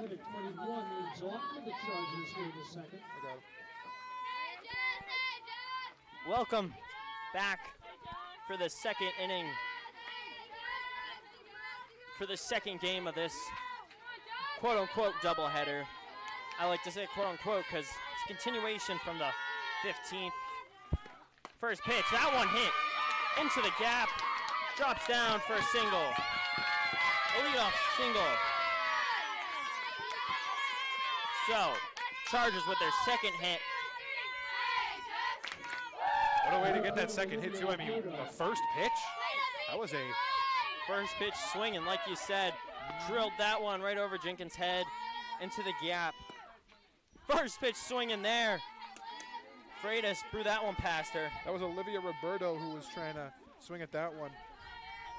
[SPEAKER 3] 25 at 21 leads off for the Chargers here in the second.
[SPEAKER 1] Welcome back for the second inning, for the second game of this quote-unquote doubleheader. I like to say quote-unquote because it's a continuation from the 15th. First pitch, that one hit into the gap, drops down for a single. A leadoff single. So, Chargers with their second hit.
[SPEAKER 2] What a way to get that second hit, too. I mean, the first pitch, that was a...
[SPEAKER 1] First pitch swinging, like you said, drilled that one right over Jenkins' head into the gap. First pitch swinging there. Freitas threw that one past her.
[SPEAKER 2] That was Olivia Roberto who was trying to swing at that one.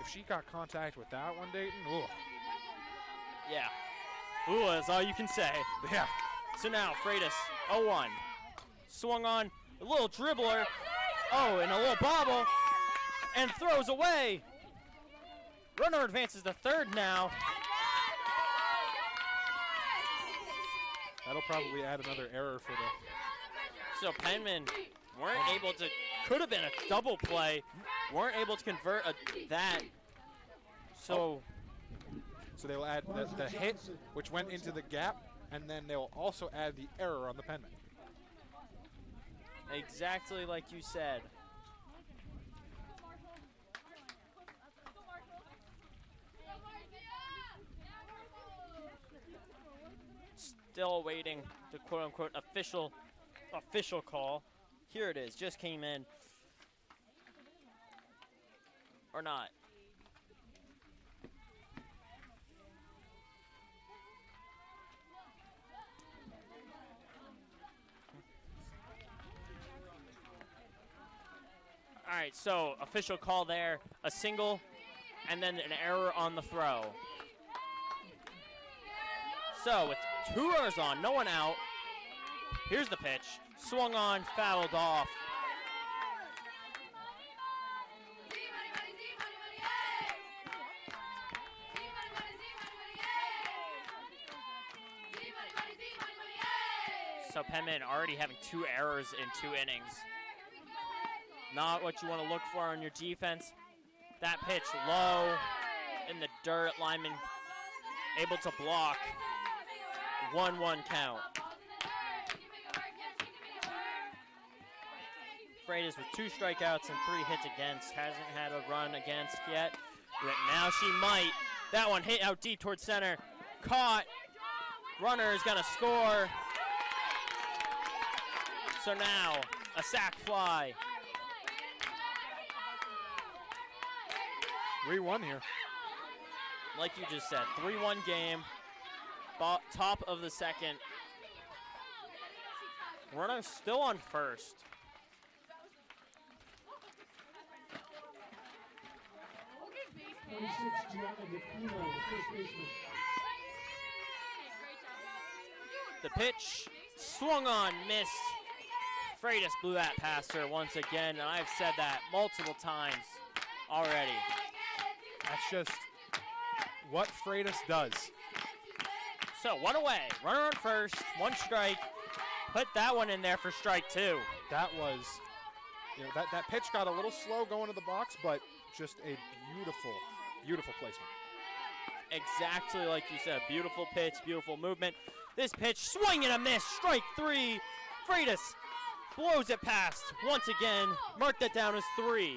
[SPEAKER 2] If she got contact with that one, Dayton, ooh.
[SPEAKER 1] Yeah. Ooh, that's all you can say.
[SPEAKER 2] Yeah.
[SPEAKER 1] So now, Freitas, 0-1. Swung on, a little dribbler. Oh, and a little bobble. And throws away. Runner advances to third now.
[SPEAKER 2] That'll probably add another error for the...
[SPEAKER 1] So Penman weren't able to, could have been a double play, weren't able to convert that. So
[SPEAKER 2] they'll add the hit, which went into the gap, and then they'll also add the error on the Penman.
[SPEAKER 1] Exactly like you said. Still awaiting the quote-unquote official call. Here it is, just came in. Or not. All right, so official call there, a single, and then an error on the throw. So with 2 runners on, no one out. Here's the pitch. Swung on, fouled off. So Penman already having 2 errors in 2 innings. Not what you want to look for on your defense. That pitch low in the dirt. Lineman able to block. 1-1 count. Freitas with 2 strikeouts and 3 hits against. Hasn't had a run against yet. But now she might. That one hit out deep towards center. Caught. Runner is going to score. So now a sac fly.
[SPEAKER 2] 3-1 here.
[SPEAKER 1] Like you just said, 3-1 game. Top of the second. Runner still on first. The pitch swung on, missed. Freitas blew that past her once again, and I've said that multiple times already.
[SPEAKER 2] That's just what Freitas does.
[SPEAKER 1] So 1 away, runner on first, 1 strike. Put that one in there for strike 2.
[SPEAKER 2] That was, that pitch got a little slow going to the box, but just a beautiful, beautiful placement.
[SPEAKER 1] Exactly like you said, beautiful pitch, beautiful movement. This pitch, swing and a miss, strike 3. Freitas blows it past once again. Mark that down as 3.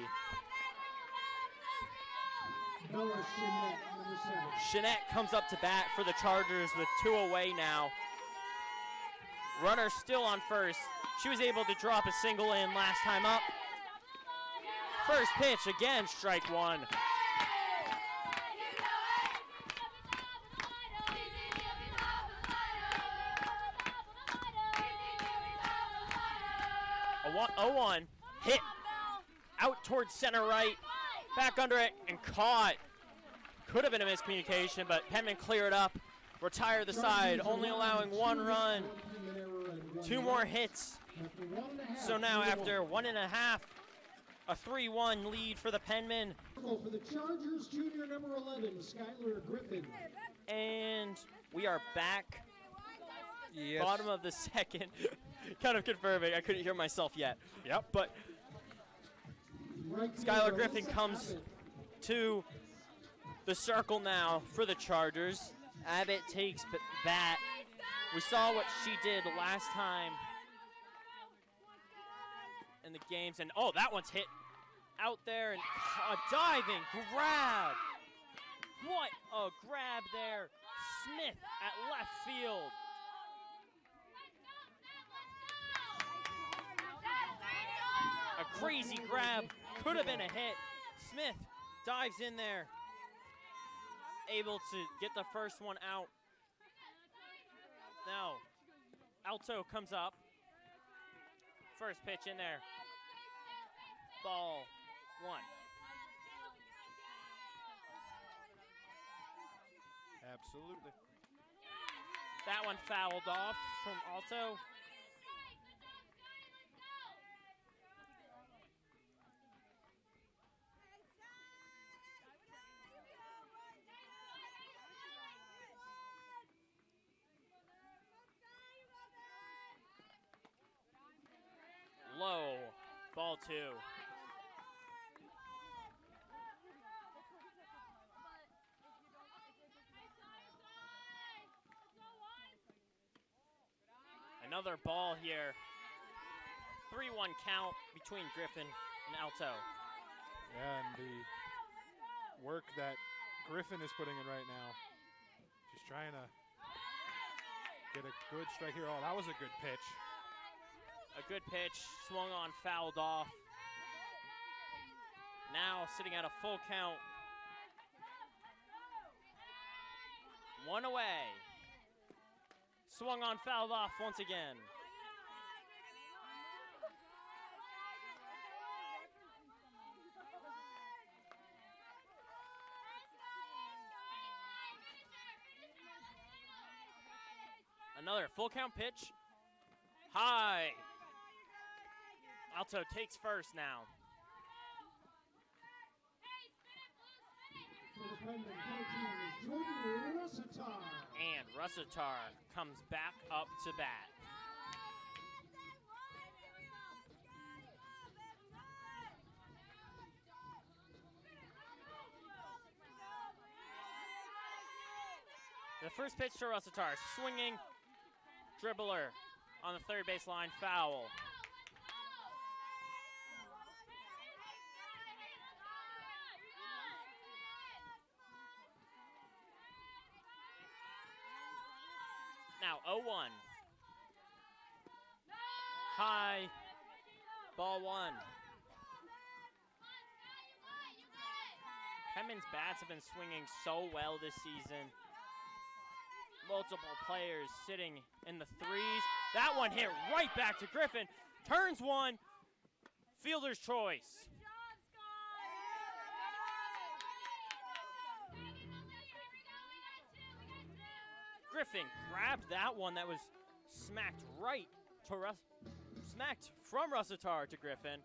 [SPEAKER 1] Shinette comes up to bat for the Chargers with 2 away now. Runner still on first. She was able to drop a single in last time up. First pitch, again, strike 1. A 0-1 hit out towards center right, back under it and caught. Could have been a miscommunication, but Penman cleared up, retired the side, only allowing 1 run. 2 more hits. So now after 1.5, a 3-1 lead for the Penman.
[SPEAKER 3] For the Chargers, junior number 11, Skylar Griffin.
[SPEAKER 1] And We are back.
[SPEAKER 2] Yes.
[SPEAKER 1] Bottom of the second. Kind of confirming. I couldn't hear myself yet.
[SPEAKER 2] Yep.
[SPEAKER 1] But Skylar Griffin comes to the circle now for the Chargers. Abbott takes bat. We saw what she did last time in the games. And, oh, that one's hit out there. And a diving grab. What a grab there. Smith at left field. A crazy grab. Could have been a hit. Smith dives in there. Able to get the first one out. Now, Alto comes up. First pitch in there. Ball 1.
[SPEAKER 2] Absolutely.
[SPEAKER 1] That one fouled off from Alto. Low, ball 2. Another ball here. 3-1 count between Griffin and Alto.
[SPEAKER 2] Yeah, and the work that Griffin is putting in right now. She's trying to get a good strike here. Oh, that was a good pitch.
[SPEAKER 1] A good pitch, swung on, fouled off. Now sitting at a full count. 1 away. Swung on, fouled off once again. Another full count pitch. High. Alto takes first now. And Russitar comes back up to bat. The first pitch to Russitar, swinging dribbler on the third base line, foul. Now 0-1. High, ball 1. Penman's bats have been swinging so well this season. Multiple players sitting in the threes. That one hit right back to Griffin. Turns one. Fielder's choice. Griffin grabbed that one that was smacked right to smacked from Russitar to Griffin.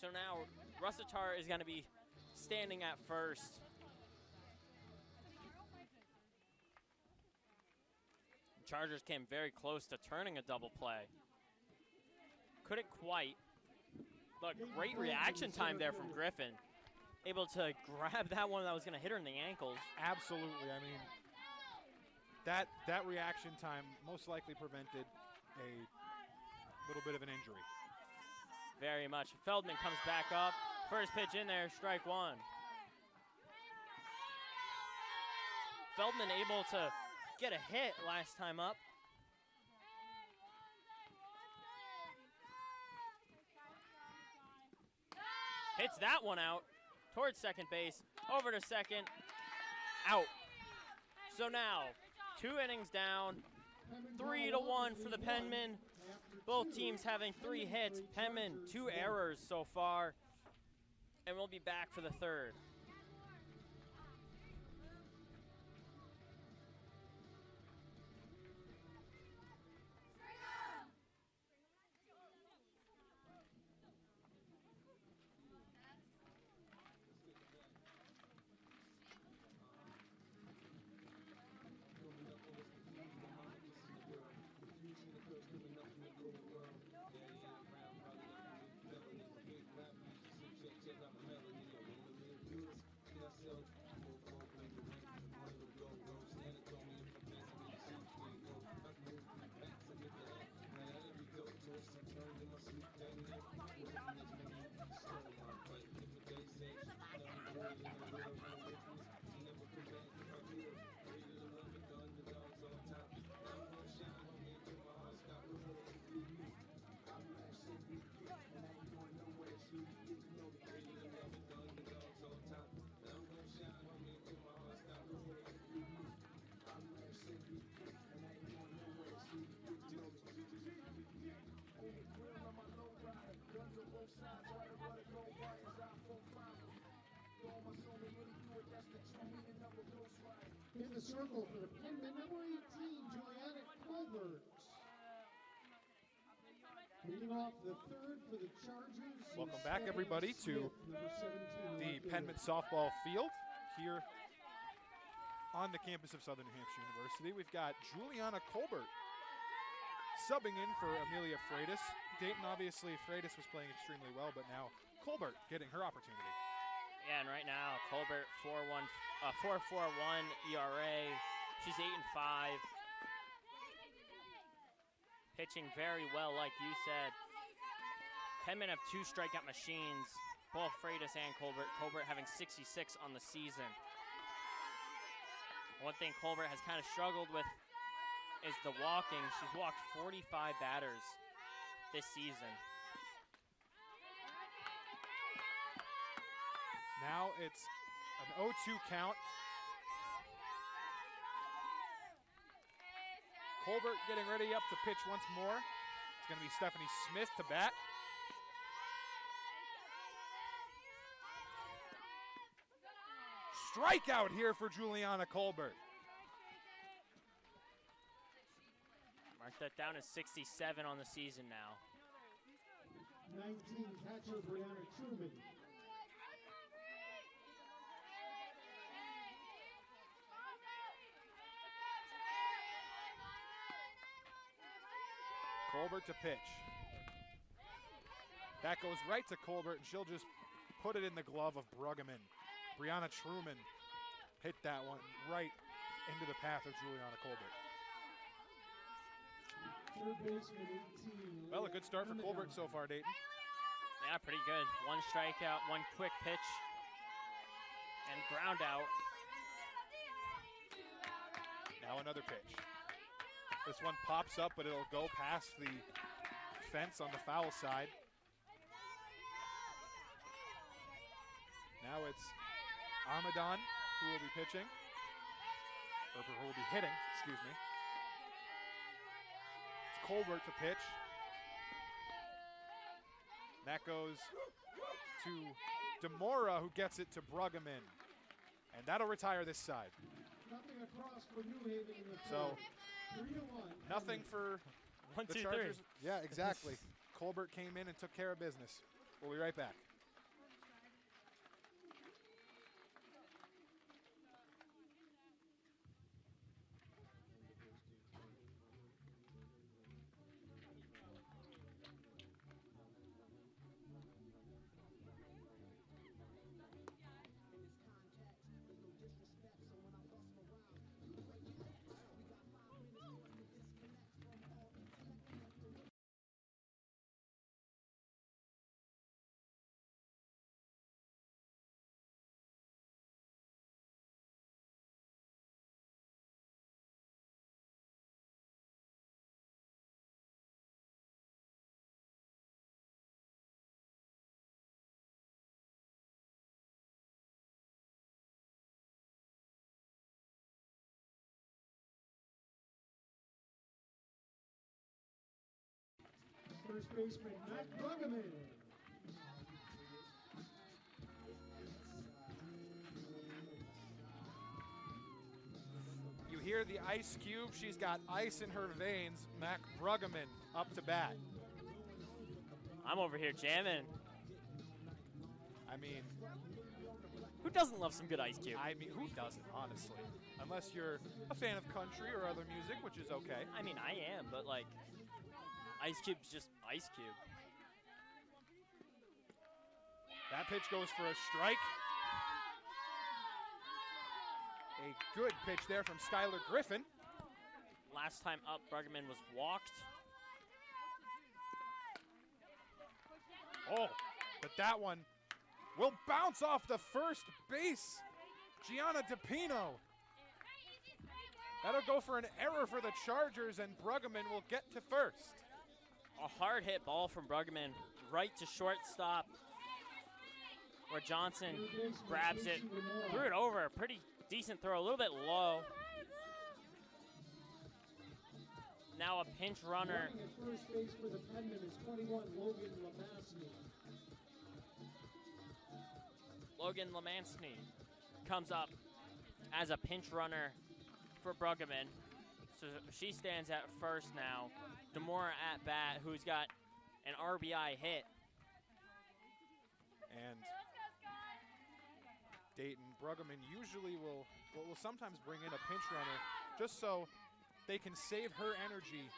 [SPEAKER 1] So now Russitar is going to be standing at first. Chargers came very close to turning a double play. Couldn't quite, but great reaction time there from Griffin. Able to grab that one that was going to hit her in the ankles.
[SPEAKER 2] Absolutely. I mean, that reaction time most likely prevented a little bit of an injury.
[SPEAKER 1] Very much. Feldman comes back up. First pitch in there, strike 1. Feldman able to get a hit last time up. Hits that one out towards second base. Over to second. Out. So now 2 innings down. 3-1 for the Penman. Both teams having 3 hits. Penman 2 errors so far. And we'll be back for the third.
[SPEAKER 3] In the circle for the Penman, number 18, Juliana Colbert. Leading off the third for the Chargers.
[SPEAKER 2] Welcome back, everybody, to the Penman softball field here on the campus of Southern New Hampshire University. We've got Juliana Colbert subbing in for Amelia Freitas. Dayton, obviously, Freitas was playing extremely well, but now Colbert getting her opportunity.
[SPEAKER 1] Yeah, and right now, Colbert 4.41 ERA. She's 8-5. Pitching very well, like you said. Penman have 2 strikeout machines, both Freitas and Colbert. Colbert having 66 on the season. One thing Colbert has kind of struggled with is the walking. She's walked 45 batters this season.
[SPEAKER 2] Now it's an 0-2 count. Colbert getting ready up to pitch once more. It's going to be Stephanie Smith to bat. Strikeout here for Juliana Colbert.
[SPEAKER 1] Mark that down as 67 on the season now.
[SPEAKER 3] 19, catcher Brianna Truman.
[SPEAKER 2] Colbert to pitch. That goes right to Colbert, and she'll just put it in the glove of Bruggeman. Brianna Truman hit that one right into the path of Juliana Colbert.
[SPEAKER 3] Third baseman 18.
[SPEAKER 2] Well, a good start for Colbert so far, Dayton.
[SPEAKER 1] Yeah, pretty good. 1 strikeout, 1 quick pitch, and ground out.
[SPEAKER 2] Now another pitch. This one pops up, but it'll go past the fence on the foul side. Now it's Armadon who will be pitching, or who will be hitting, excuse me. It's Colbert to pitch. That goes to DeMora, who gets it to Bruggeman. And that'll retire this side.
[SPEAKER 3] Nothing across for New Haven in the
[SPEAKER 2] So,
[SPEAKER 3] 3-1.
[SPEAKER 2] nothing for
[SPEAKER 1] 1,
[SPEAKER 2] the
[SPEAKER 1] 2,
[SPEAKER 2] Chargers.
[SPEAKER 1] 3.
[SPEAKER 2] Yeah, exactly. Colbert came in and took care of business. We'll be right back.
[SPEAKER 3] First baseman Matt Bruggeman.
[SPEAKER 2] You hear the ice cube. She's got ice in her veins. Mac Bruggeman up to bat.
[SPEAKER 1] I'm over here jamming.
[SPEAKER 2] I mean,
[SPEAKER 1] Who doesn't love some good Ice Cube?
[SPEAKER 2] who doesn't, honestly? Unless you're a fan of country or other music, which is okay.
[SPEAKER 1] I mean, I am, but like, Ice Cube's just Ice Cube.
[SPEAKER 2] That pitch goes for a strike. A good pitch there from Skylar Griffin.
[SPEAKER 1] Last time up, Bruggeman was walked.
[SPEAKER 2] Oh, but that one will bounce off the first base. Gianna DePino. That'll go for an error for the Chargers, and Bruggeman will get to first.
[SPEAKER 1] A hard hit ball from Bruggeman right to shortstop, where Johnson grabs it, threw it over. Pretty decent throw, a little bit low. Now a pinch runner.
[SPEAKER 3] Running at first base for the Penman is 21, Logan Lamassny.
[SPEAKER 1] Logan Lamansny comes up as a pinch runner for Bruggeman. So she stands at first now. Demora at bat, who's got an RBI hit.
[SPEAKER 2] And Dayton Bruggeman usually will sometimes bring in a pinch runner just so they can save her energy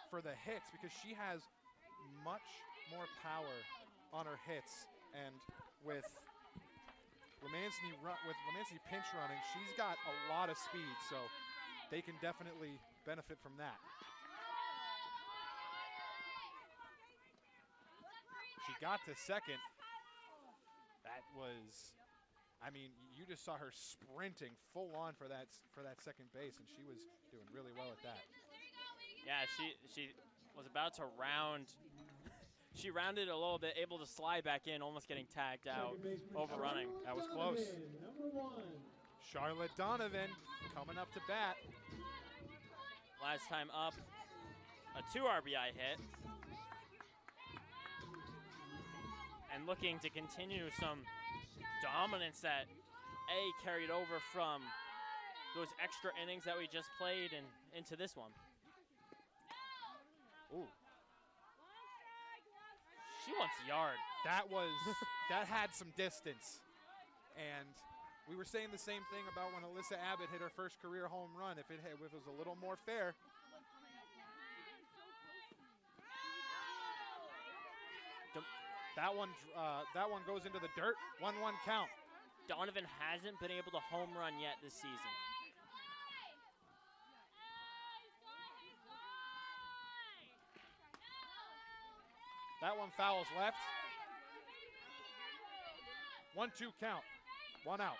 [SPEAKER 2] for the hits, because she has much more power on her hits. And with Lemansky pinch running, she's got a lot of speed, so they can definitely benefit from that. She got to second. That was, I mean, you just saw her sprinting full on for that second base, and she was doing really well at that.
[SPEAKER 1] Yeah, she was about to round. She rounded a little bit, able to slide back in, almost getting tagged out, overrunning.
[SPEAKER 2] That was close.
[SPEAKER 3] Number 1.
[SPEAKER 2] Charlotte Donovan coming up to bat.
[SPEAKER 1] Last time up, a 2 RBI hit. And looking to continue some dominance that carried over from those extra innings that we just played and into this one.
[SPEAKER 2] Ooh.
[SPEAKER 1] She wants yard.
[SPEAKER 2] That had some distance. And we were saying the same thing about when Alyssa Abbott hit her first career home run. If it was a little more fair. That one goes into the dirt. 1-1 count.
[SPEAKER 1] Donovan hasn't been able to home run yet this season.
[SPEAKER 2] That one fouls left. 1-2 count. 1 out.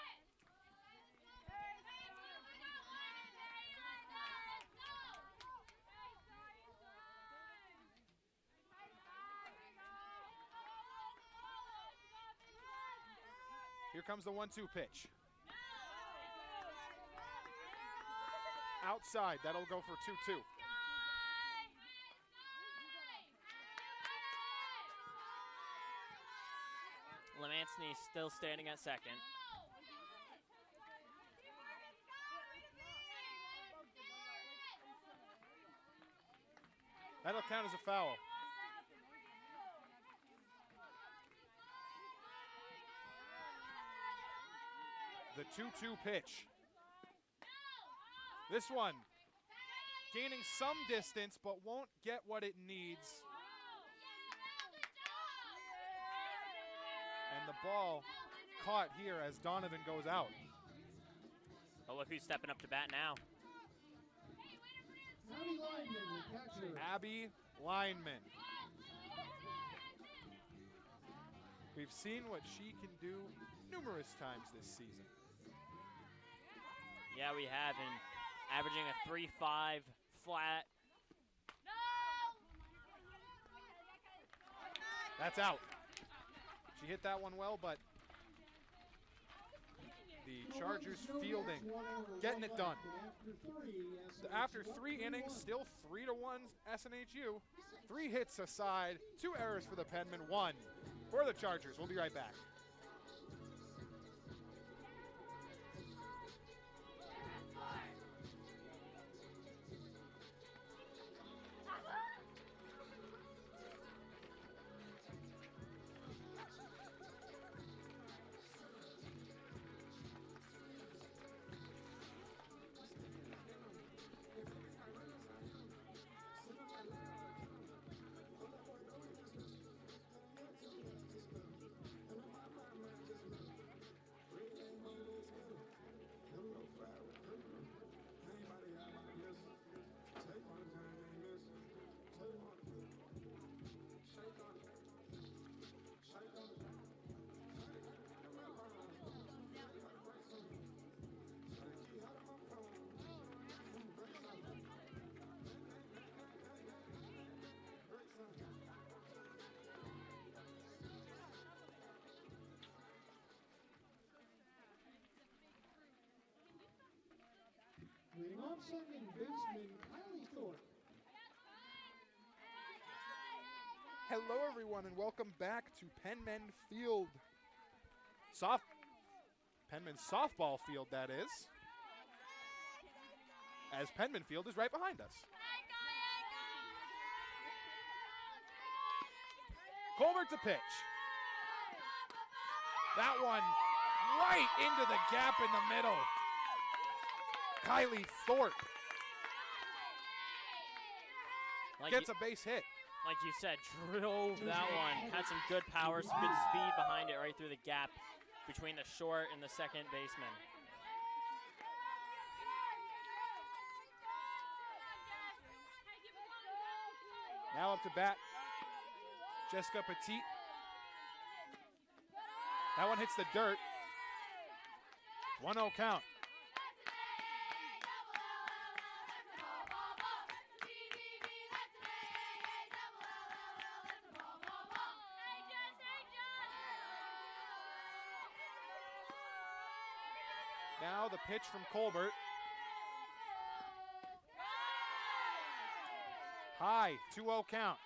[SPEAKER 2] Here comes the 1-2 pitch. Outside, that'll go for 2-2.
[SPEAKER 1] Lemansky still standing at second.
[SPEAKER 2] That'll count as a foul. The 2-2 pitch. This one gaining some distance, but won't get what it needs. And the ball caught here as Donovan goes out.
[SPEAKER 1] But look who's stepping up to bat now.
[SPEAKER 3] Abby Lineman, the catcher.
[SPEAKER 2] Abby Lineman. We've seen what she can do numerous times this season.
[SPEAKER 1] Yeah, we have, and averaging a 3.5 flat.
[SPEAKER 2] That's out. She hit that one well, but the Chargers fielding, getting it done. After 3 innings, still 3-1 SNHU. 3 hits aside, 2 errors for the Penman, 1 for the Chargers. We'll be right back.
[SPEAKER 3] Leading off second baseman Kylie Thorpe.
[SPEAKER 2] Hello, everyone, and welcome back to Penman Field. Penman softball field, that is. as Penman Field is right behind us. Colbert to pitch. That one right into the gap in the middle. Kylie Thorpe gets a base hit.
[SPEAKER 1] Like you said, drove that one. Had some good power, some good speed behind it right through the gap between the short and the second baseman.
[SPEAKER 2] Now up to bat, Jessica Petit. That one hits the dirt. 1-0 count. Now the pitch from Colbert. High, 2-0 count.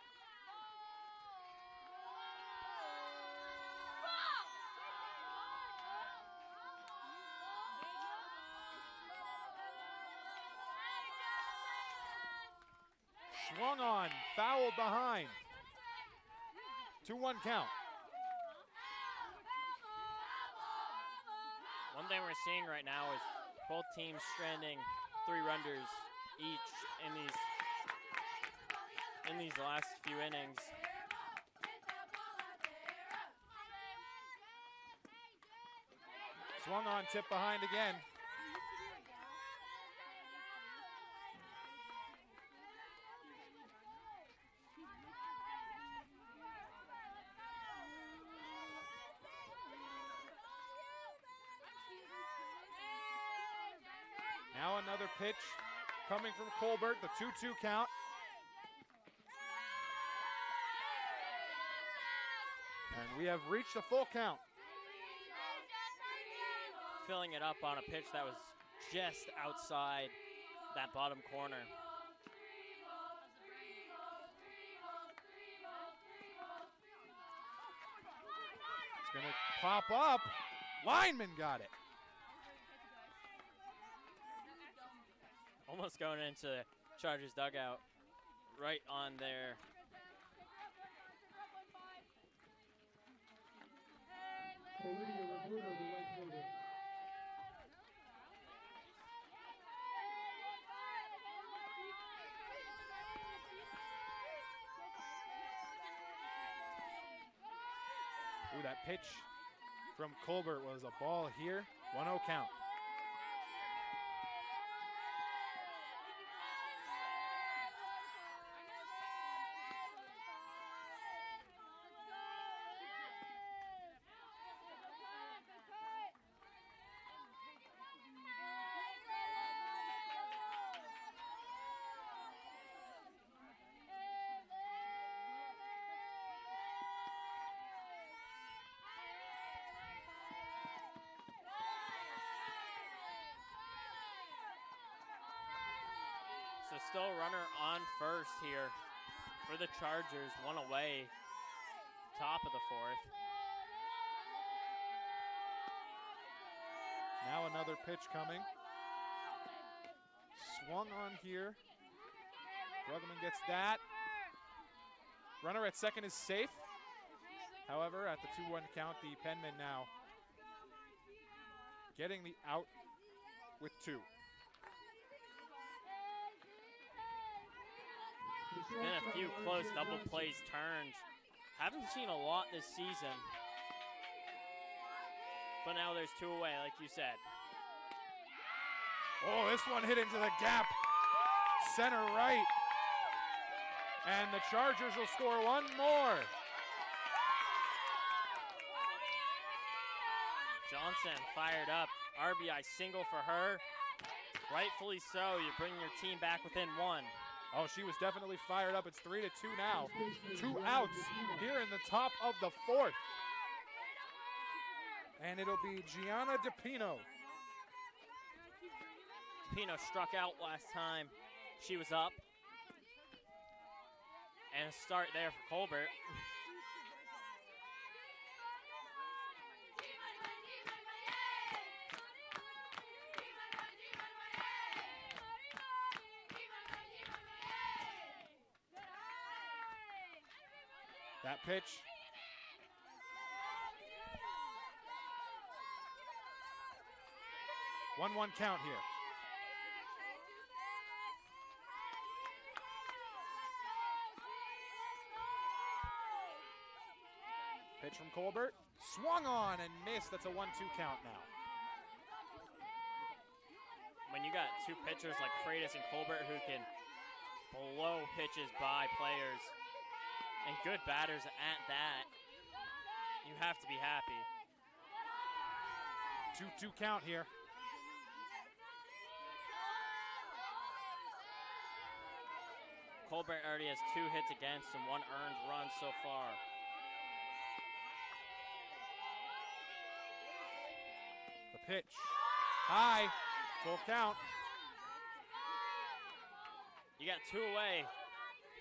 [SPEAKER 2] Swung on, fouled behind. 2-1 count.
[SPEAKER 1] One thing we're seeing right now is both teams stranding 3 runners each in these last few innings.
[SPEAKER 2] Swung on, tip behind again. Now another pitch coming from Colbert, the 2-2 count. And we have reached a full count.
[SPEAKER 1] Filling it up on a pitch that was just outside that bottom corner.
[SPEAKER 2] It's going to pop up. Lineman got it.
[SPEAKER 1] Almost going into Chargers dugout, right on there.
[SPEAKER 2] Ooh, that pitch from Colbert was a ball here. 1-0 count.
[SPEAKER 1] So still runner on first here for the Chargers, 1 away, top of the 4th.
[SPEAKER 2] Now another pitch coming. Swung on here. Bruggeman gets that. Runner at second is safe. However, at the 2-1 count, the Penman now getting the out with 2.
[SPEAKER 1] Been a few close double plays turned. Haven't seen a lot this season. But now there's 2 away, like you said.
[SPEAKER 2] Oh, this one hit into the gap. Center right. And the Chargers will score 1 more.
[SPEAKER 1] Johnson fired up. RBI single for her. Rightfully so. You bring your team back within 1.
[SPEAKER 2] Oh, she was definitely fired up. It's 3-2 now. 2 outs here in the top of the 4th. And it'll be Gianna DePino.
[SPEAKER 1] DePino struck out last time. She was up. And a start there for Colbert.
[SPEAKER 2] That pitch. One count here. Pitch from Colbert. Swung on and missed. That's a 1-2 count now.
[SPEAKER 1] When you got two pitchers like Freitas and Colbert who can blow pitches by players and good batters at that, you have to be happy.
[SPEAKER 2] 2-2 count here.
[SPEAKER 1] Colbert already has 2 hits against and 1 earned run so far.
[SPEAKER 2] The pitch. High. Full count.
[SPEAKER 1] You got 2 away.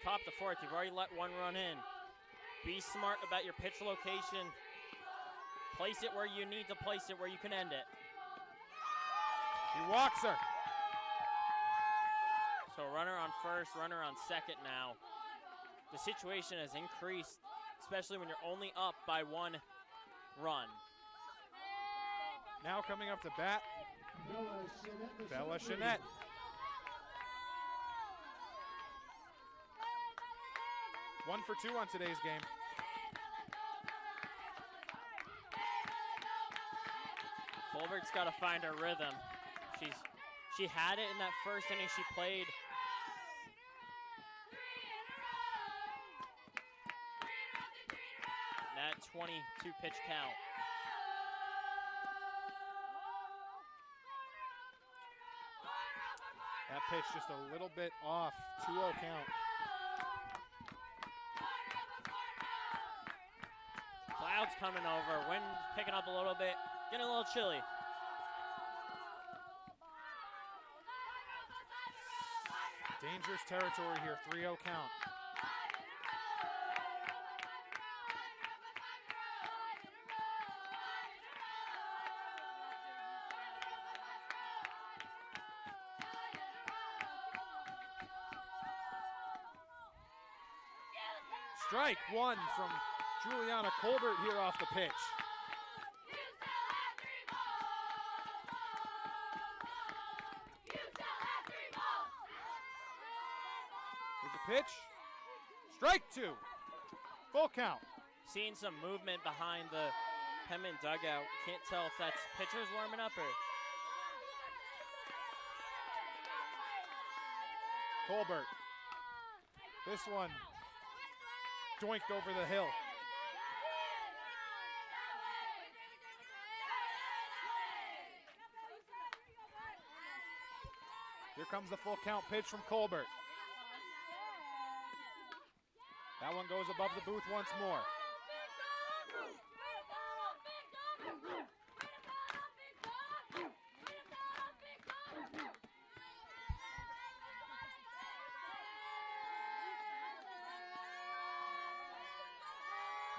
[SPEAKER 1] Top the 4th. You've already let 1 run in. Be smart about your pitch location. Place it where you need to place it, where you can end it.
[SPEAKER 2] He walks her.
[SPEAKER 1] So runner on first, runner on second now. The situation has increased, especially when you're only up by 1 run.
[SPEAKER 2] Now coming up to bat, Bella Chanette. One for 2 on today's game.
[SPEAKER 1] Colbert's got to find her rhythm. She had it in that first inning she played. That 22 pitch count.
[SPEAKER 2] That pitch just a little bit off. 2-0 count.
[SPEAKER 1] Clouds coming over. Wind picking up a little bit. Getting a little chilly.
[SPEAKER 2] Dangerous territory here. 3-0 count. Strike 1 from Juliana Colbert here off the pitch. Here's a pitch. Strike 2. Full count.
[SPEAKER 1] Seeing some movement behind the Penman dugout. Can't tell if that's pitchers warming up or...
[SPEAKER 2] Colbert. This one doinked over the hill. Here comes the full count pitch from Colbert. That one goes above the booth once more.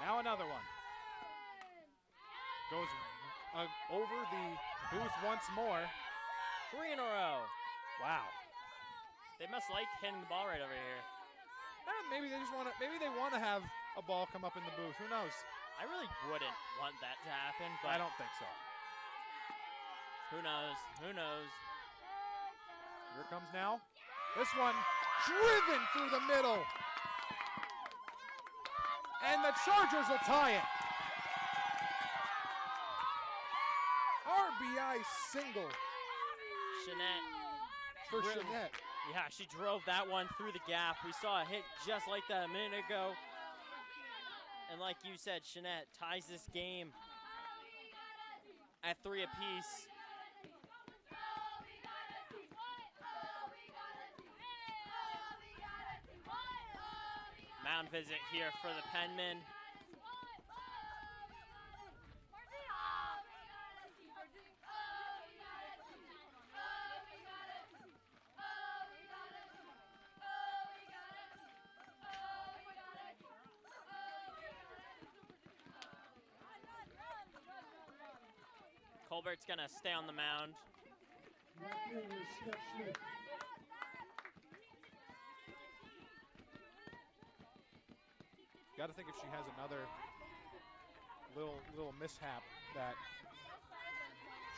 [SPEAKER 2] Now another one. Goes over the booth once more.
[SPEAKER 1] 3 in a row.
[SPEAKER 2] Wow.
[SPEAKER 1] They must like hitting the ball right over here.
[SPEAKER 2] Maybe they just want to. Maybe they want to have a ball come up in the booth. Who knows?
[SPEAKER 1] I really wouldn't want that to happen, but
[SPEAKER 2] I don't think so.
[SPEAKER 1] Who knows? Who knows?
[SPEAKER 2] Here comes now. This one driven through the middle. And the Chargers will tie it. RBI single
[SPEAKER 1] Chanette.
[SPEAKER 2] for Chanette.
[SPEAKER 1] Yeah, she drove that one through the gap. We saw a hit just like that a minute ago. And like you said, Chanette ties this game at 3 apiece. Mound visit here for the Penman. Colbert's gonna stay on the mound.
[SPEAKER 2] Got to think if she has another little mishap that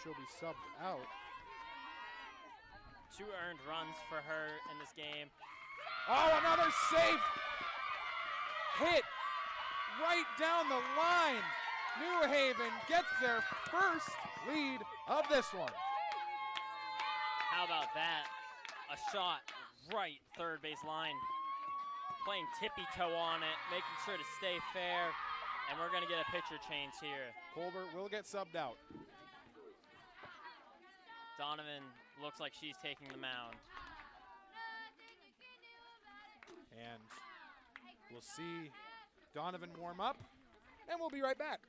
[SPEAKER 2] she'll be subbed out.
[SPEAKER 1] 2 earned runs for her in this game.
[SPEAKER 2] Oh, another safe hit right down the line. New Haven gets their first lead of this one.
[SPEAKER 1] How about that? A shot right third base line. Playing tippy-toe on it, making sure to stay fair, and we're going to get a pitcher change here.
[SPEAKER 2] Colbert will get subbed out.
[SPEAKER 1] Donovan looks like she's taking the mound.
[SPEAKER 2] And we'll see Donovan warm up, and we'll be right back.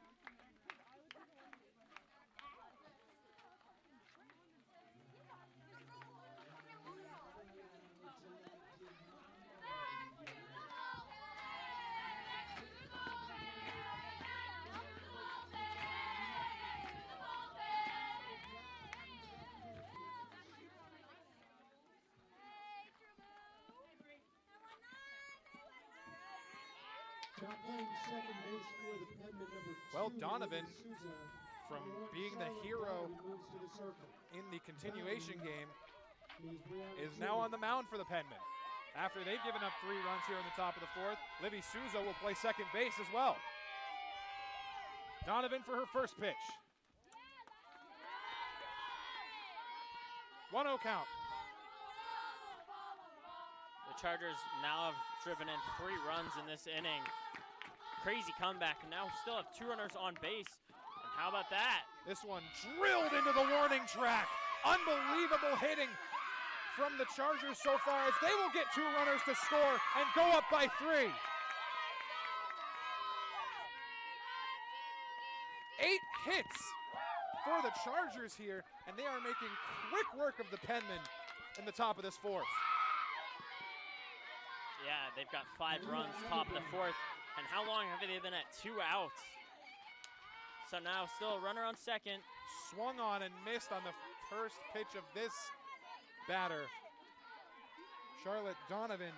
[SPEAKER 3] Now playing second base for the Penman number 2.
[SPEAKER 2] Well, Donovan,
[SPEAKER 3] Souza,
[SPEAKER 2] from being the hero
[SPEAKER 3] moves to the circle.
[SPEAKER 2] in the continuation game,
[SPEAKER 3] He's Brianna
[SPEAKER 2] is now on the mound for the Penman. After they've given up 3 runs here in the top of the 4th, Livy Souza will play second base as well. Donovan for her first pitch. 1-0 count.
[SPEAKER 1] The Chargers now have driven in 3 runs in this inning. Crazy comeback, and now still have 2 runners on base. And how about that?
[SPEAKER 2] This one drilled into the warning track. Unbelievable hitting from the Chargers so far, as they will get 2 runners to score and go up by 3. 8 hits for the Chargers here, and they are making quick work of the Penman in the top of this 4th.
[SPEAKER 1] Yeah, they've got 5 runs, top of the 4th. And how long have they been at 2 outs? So now still a runner on second.
[SPEAKER 2] Swung on and missed on the first pitch of this batter. Charlotte Donovan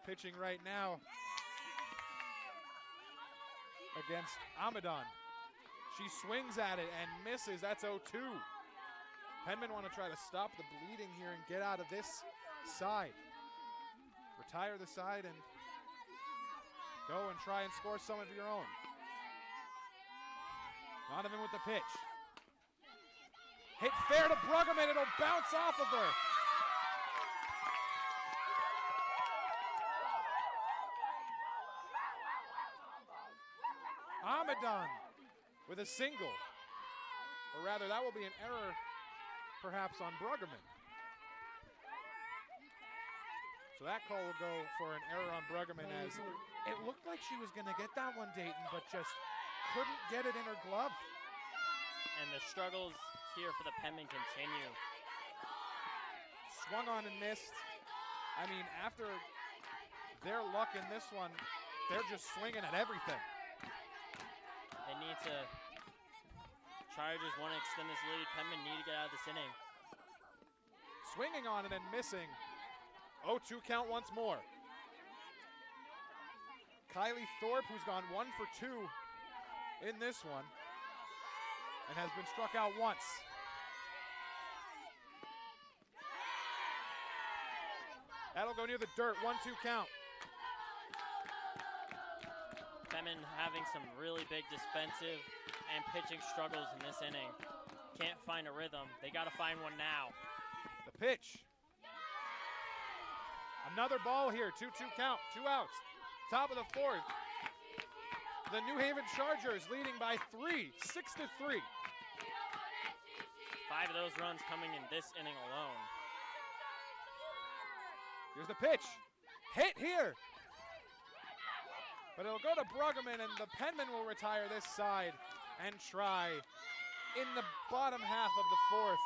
[SPEAKER 2] pitching right now against Amadon. She swings at it and misses. That's 0-2. Penman want to try to stop the bleeding here and get out of this side. Retire the side and go and try and score some of your own. Donovan with the pitch. Hit fair to Bruggeman. It'll bounce off of her. Amadon with a single. Or rather, that will be an error perhaps on Bruggeman. So that call will go for an error on Bruggeman, as it looked like she was going to get that one, Dayton, but just couldn't get it in her glove.
[SPEAKER 1] And the struggles here for the Penman continue.
[SPEAKER 2] Swung on and missed. I mean, after their luck in this one, they're just swinging at everything.
[SPEAKER 1] They need to, Chargers want to extend this lead. Penman need to get out of this inning.
[SPEAKER 2] Swinging on it and missing. 0-2 count once more. Kylie Thorpe, who's gone 1 for 2 in this one and has been struck out once. That'll go near the dirt. 1-2 count.
[SPEAKER 1] Penman having some really big defensive and pitching struggles in this inning. Can't find a rhythm. They got to find one now.
[SPEAKER 2] The pitch. Another ball here. 2-2 count. 2 outs. Top of the 4th. The New Haven Chargers leading by 3, 6-3.
[SPEAKER 1] 5 of those runs coming in this inning alone.
[SPEAKER 2] Here's the pitch. Hit here. But it'll go to Bruggeman, and the Penman will retire this side and try in the bottom half of the 4th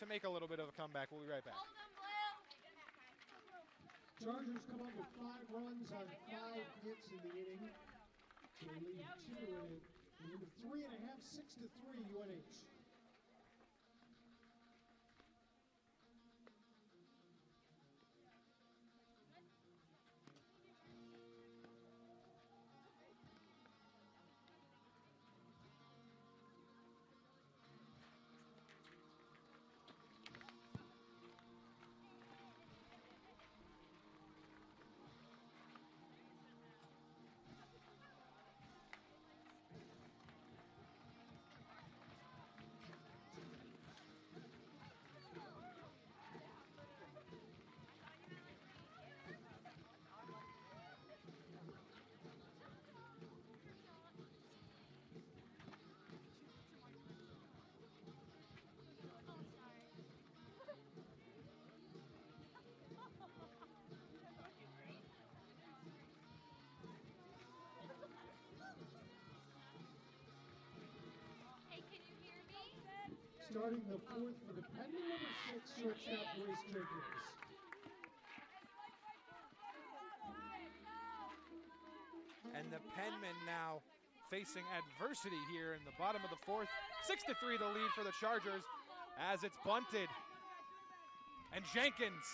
[SPEAKER 2] to make a little bit of a comeback. We'll be right back.
[SPEAKER 3] Chargers come up with 5 runs on 5 hits in the inning. They lead 2 in it. And with 3.5, 6-3 UNH. Starting the fourth for the Penman, number 6, shortstop Grace Jenkins.
[SPEAKER 2] And the Penman now facing adversity here in the bottom of the fourth. 6-3 the lead for the Chargers as it's bunted. And Jenkins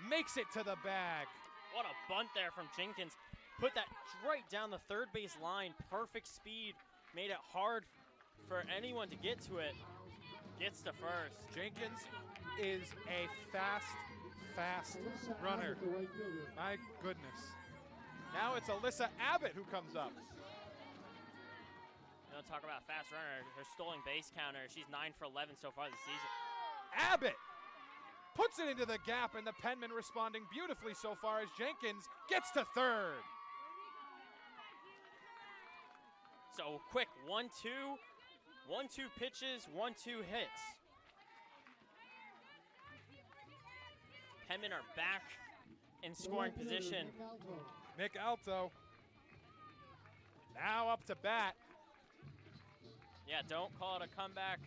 [SPEAKER 2] makes it to the bag.
[SPEAKER 1] What a bunt there from Jenkins. Put that right down the third base line. Perfect speed. Made it hard for anyone to get to it. Gets to first.
[SPEAKER 2] Jenkins is a fast runner. My goodness. Now it's Alyssa Abbott who comes up.
[SPEAKER 1] You know, talk about fast runner. Her stolen base counter. She's 9 for 11 so far this season.
[SPEAKER 2] Abbott puts it into the gap, and the Penman responding beautifully so far as Jenkins gets to third.
[SPEAKER 1] So quick 1-2. 1-2 pitches, 1-2 hits. Penman are back in scoring position.
[SPEAKER 2] Nick Alto now up to bat.
[SPEAKER 1] Yeah, don't call it a comeback.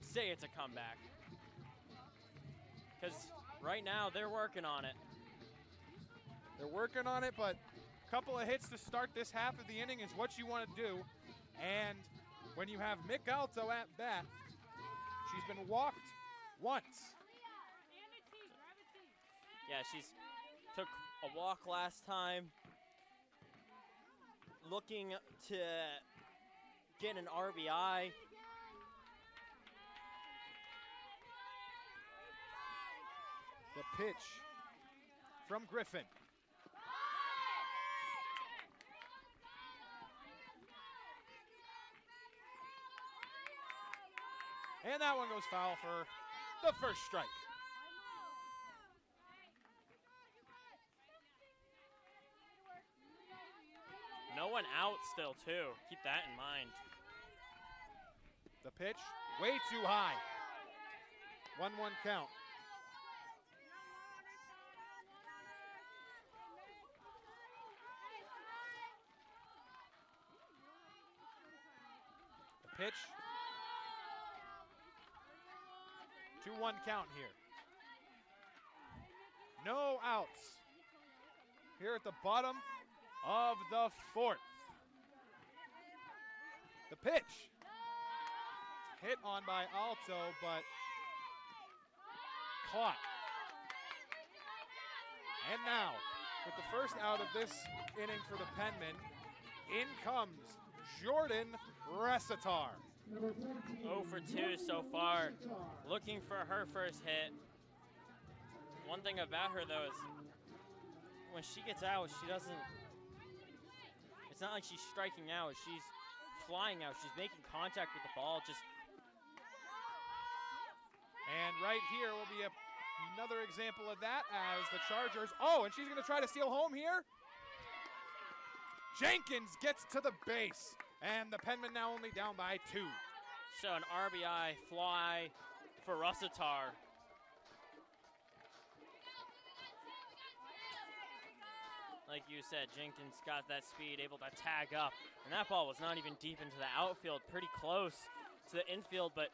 [SPEAKER 1] Say it's a comeback. Because right now they're working on it.
[SPEAKER 2] They're working on it, but a couple of hits to start this half of the inning is what you want to do. And when you have Mick Alto at bat, she's been walked once.
[SPEAKER 1] Yeah, she's took a walk last time. Looking to get an RBI.
[SPEAKER 2] The pitch from Griffin. And that one goes foul for the first strike.
[SPEAKER 1] No one out still, too. Keep that in mind.
[SPEAKER 2] The pitch, way too high. 1-1 count. The pitch. 2-1 count here. No outs here at the bottom of the fourth. The pitch. Hit on by Alto, but caught. And now, with the first out of this inning for the Penman, in comes Jordan Resitar.
[SPEAKER 1] 0 for 2 so far. Looking for her first hit. One thing about her, though, is when she gets out, she doesn't... It's not like she's striking out. She's flying out. She's making contact with the ball.
[SPEAKER 2] And right here will be another example of that as the Chargers... Oh, and she's going to try to steal home here. Jenkins gets to the base. And the Penman now only down by 2.
[SPEAKER 1] So an RBI fly for Resitar. Like you said, Jenkins got that speed, able to tag up. And that ball was not even deep into the outfield, pretty close to the infield, but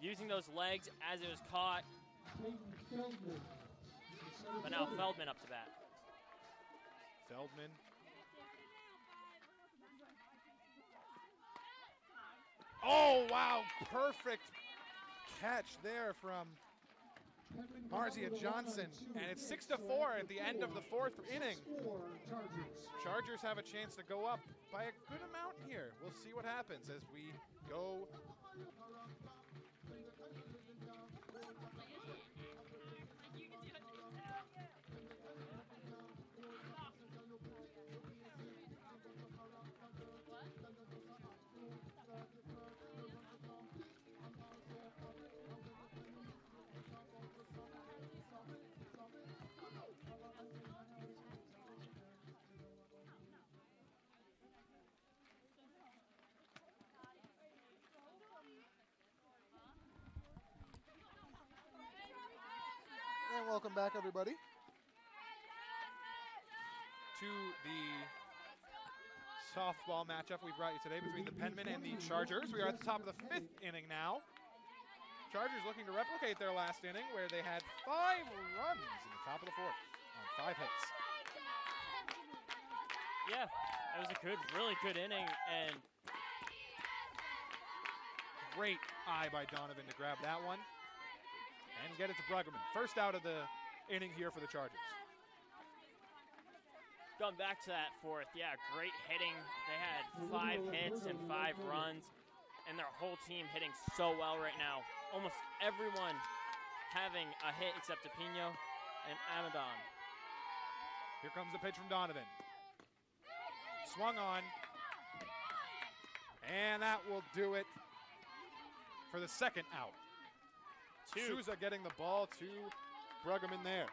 [SPEAKER 1] using those legs as it was caught. But now Feldman up to bat.
[SPEAKER 2] Feldman. Oh, wow, perfect catch there from Marzia Johnson. And it's 6-4 at the end of the fourth inning. Chargers have a chance to go up by a good amount here. We'll see what happens as we go.
[SPEAKER 4] And welcome back, everybody.
[SPEAKER 2] To the softball matchup we brought you today between the Penman and the Chargers. We are at the top of the 5th inning now. Chargers looking to replicate their last inning where they had 5 runs in the top of the 4th on 5 hits.
[SPEAKER 1] Yeah, that was a really good inning, and
[SPEAKER 2] great eye by Donovan to grab that one and get it to Bruggeman. First out of the inning here for the Chargers.
[SPEAKER 1] going back to that 4th, yeah, great hitting. They had 5 hits and 5 runs, and their whole team hitting so well right now. Almost everyone having a hit except Pino and Amadon.
[SPEAKER 2] Here comes the pitch from Donovan. Swung on, and that will do it for the 2nd out. Souza getting the ball to Bruggeman there.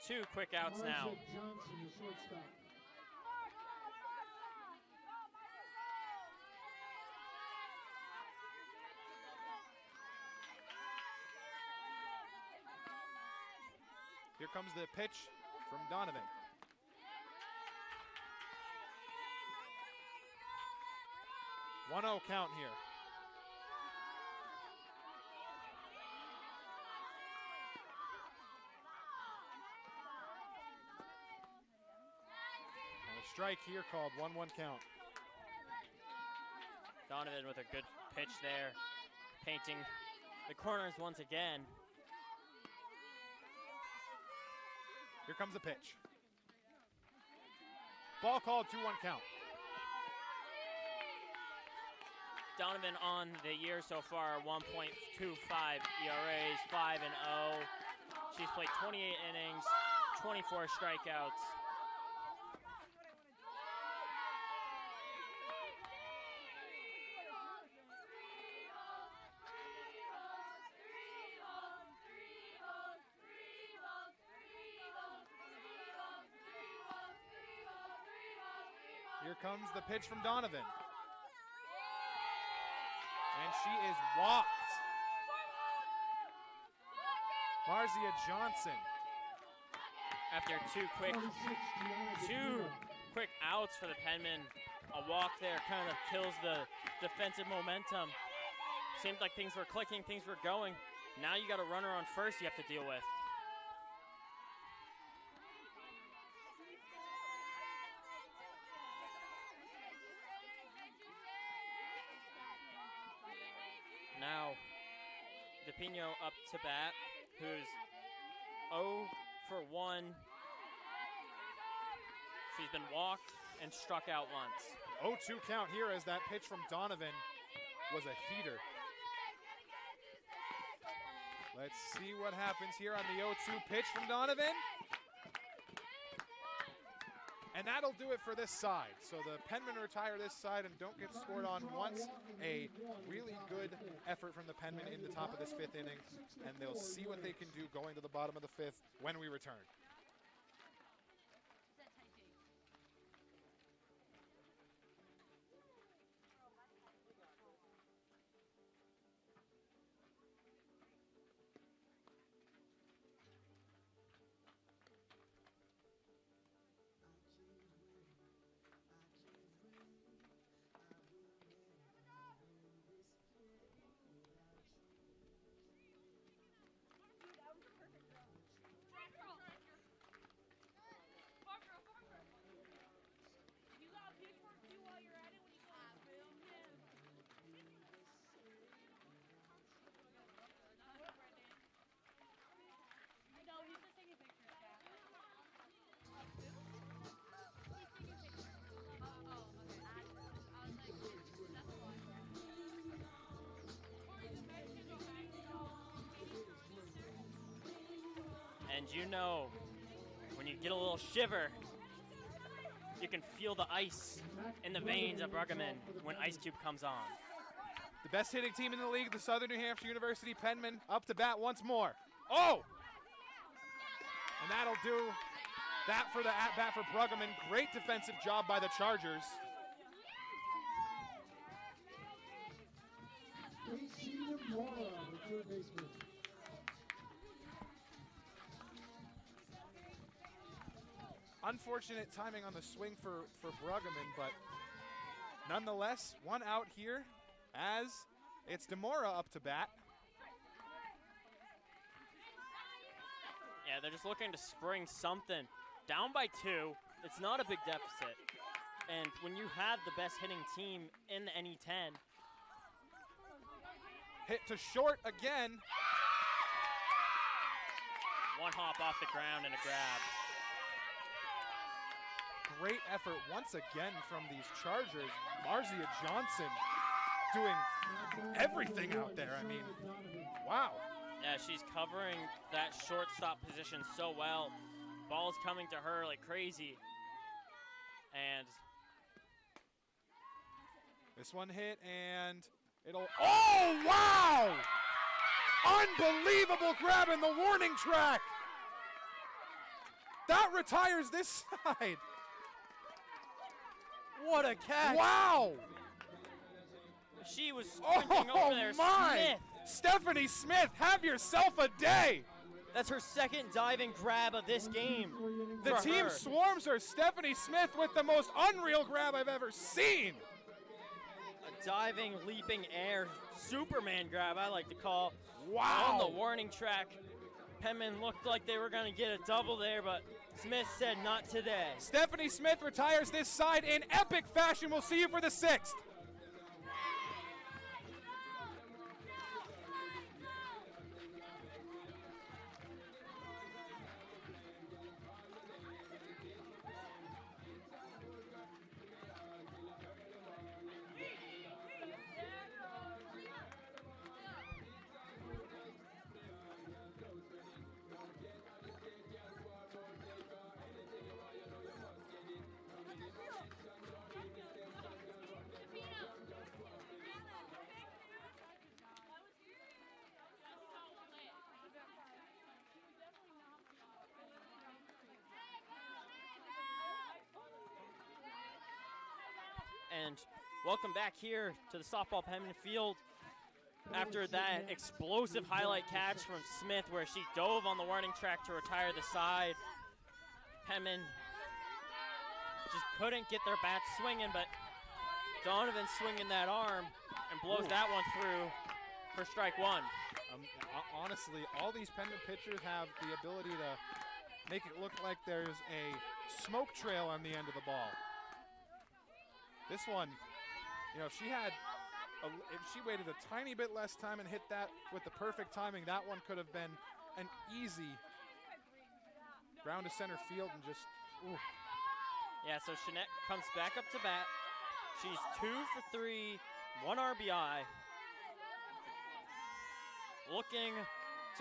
[SPEAKER 1] 2 quick outs now.
[SPEAKER 3] Johnson, the shortstop.
[SPEAKER 2] Here comes the pitch from Donovan. One-0 count here. And a strike here called 1-1 count.
[SPEAKER 1] Donovan with a good pitch there, painting the corners once again.
[SPEAKER 2] Here comes the pitch. Ball called, 2-1 count.
[SPEAKER 1] Donovan on the year so far, 1.25 ERAs, 5-0. She's played 28 innings, 24 strikeouts.
[SPEAKER 2] Here comes the pitch from Donovan. And she is walked. Marzia Johnson.
[SPEAKER 1] After 2 quick outs for the Penman, a walk there kind of kills the defensive momentum. Seemed like things were clicking, things were going. Now you got a runner on first you have to deal with. Now, DePino up to bat, who's 0 for 1. She's been walked and struck out once.
[SPEAKER 2] 0-2 count here as that pitch from Donovan was a heater. Let's see what happens here on the 0-2 pitch from Donovan. And that'll do it for this side. So the Penman retire this side and don't get scored on once. A really good effort from the Penman in the top of this 5th inning. And they'll see what they can do going to the bottom of the 5th when we return.
[SPEAKER 1] And you know, when you get a little shiver, you can feel the ice in the veins of Bruggeman when Ice Cube comes on.
[SPEAKER 2] The best hitting team in the league, the Southern New Hampshire University Penman, up to bat once more. Oh! And that'll do that for the at-bat for Bruggeman. Great defensive job by the Chargers.
[SPEAKER 3] Casey Mora, the third baseman.
[SPEAKER 2] Unfortunate timing on the swing for Bruggeman, but Nonetheless, one out here as it's Demora up to bat.
[SPEAKER 1] Yeah, they're just looking to spring something. Down by 2, it's not a big deficit. And when you have the best hitting team in the NE10.
[SPEAKER 2] Hit to short again.
[SPEAKER 1] One hop off the ground and a grab.
[SPEAKER 2] Great effort once again from these Chargers. Marzia Johnson doing everything out there. I mean, wow.
[SPEAKER 1] Yeah, she's covering that shortstop position so well. Ball's coming to her like crazy. And
[SPEAKER 2] this one hit and it'll, oh, wow! Unbelievable grab in the warning track. That retires this side.
[SPEAKER 1] what a catch!
[SPEAKER 2] Wow!
[SPEAKER 1] She was sprinting over there.
[SPEAKER 2] My!
[SPEAKER 1] Smith.
[SPEAKER 2] Stephanie Smith, have yourself a day.
[SPEAKER 1] That's her second diving grab of this game.
[SPEAKER 2] The
[SPEAKER 1] for
[SPEAKER 2] team
[SPEAKER 1] her.
[SPEAKER 2] swarms her. Stephanie Smith with the most unreal grab I've ever seen.
[SPEAKER 1] A diving, leaping air Superman grab, I like to call.
[SPEAKER 2] Wow.
[SPEAKER 1] On the warning track. Penman looked like they were going to get a double there, but Smith said not today.
[SPEAKER 2] Stephanie Smith retires this side in epic fashion. We'll see you for the 6th.
[SPEAKER 1] And welcome back here to the softball Penman field after that explosive highlight catch from Smith where she dove on the warning track to retire the side. Penman just couldn't get their bats swinging, but Donovan swinging that arm and blows that one through for strike 1.
[SPEAKER 2] Honestly, all these Penman pitchers have the ability to make it look like there's a smoke trail on the end of the ball. This one, you know, if she waited a tiny bit less time and hit that with the perfect timing, that one could have been an easy ground to center field and just, ooh.
[SPEAKER 1] Yeah, so Shanette comes back up to bat. She's 2 for 3, 1 RBI. Looking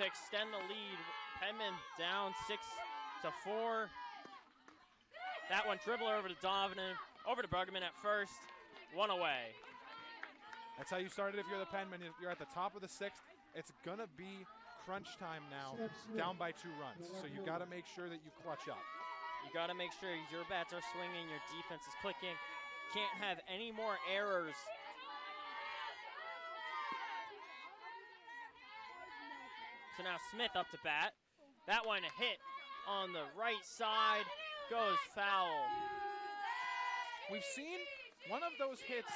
[SPEAKER 1] to extend the lead. Penman down 6-4. That one dribbler over to Donovan, over to Bruggeman at first, 1 away.
[SPEAKER 2] That's how you started if you're the Penman. You're at the top of the 6th. It's going to be crunch time now, down by 2 runs. So you got to make sure that you clutch up.
[SPEAKER 1] You got to make sure your bats are swinging, your defense is clicking. Can't have any more errors. So now Smith up to bat. That one hit on the right side, goes foul.
[SPEAKER 2] We've seen one of those hits,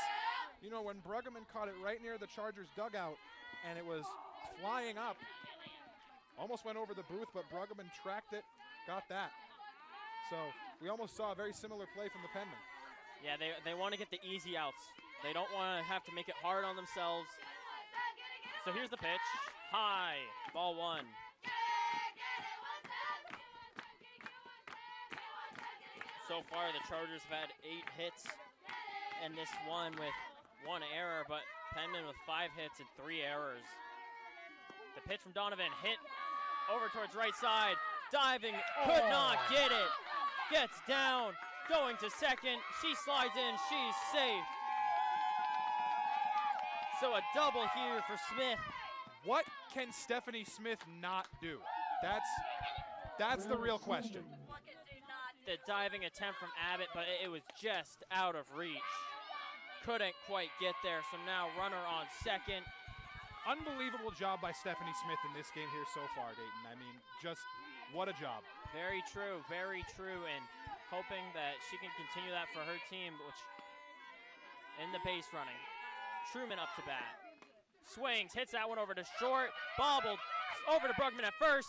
[SPEAKER 2] you know, when Bruggeman caught it right near the Chargers dugout and it was flying up. Almost went over the booth, but Bruggeman tracked it, got that. So we almost saw a very similar play from the Penman.
[SPEAKER 1] Yeah, they want to get the easy outs. They don't want to have to make it hard on themselves. So here's the pitch. High, ball 1. So far, the Chargers have had 8 hits, and this one with 1 error, but Penman with 5 hits and 3 errors. The pitch from Donovan hit over towards right side. Diving, could not get it. Gets down, going to second. She slides in, she's safe. So a double here for Smith.
[SPEAKER 2] What can Stephanie Smith not do? That's the real question.
[SPEAKER 1] The diving attempt from Abbott, but it was just out of reach. Couldn't quite get there, so now runner on second.
[SPEAKER 2] Unbelievable job by Stephanie Smith in this game here so far, Dayton. I mean, just what a job.
[SPEAKER 1] Very true, and hoping that she can continue that for her team, which in the base running. Truman up to bat. Swings, hits that one over to short. Bobbled over to Brugman at first.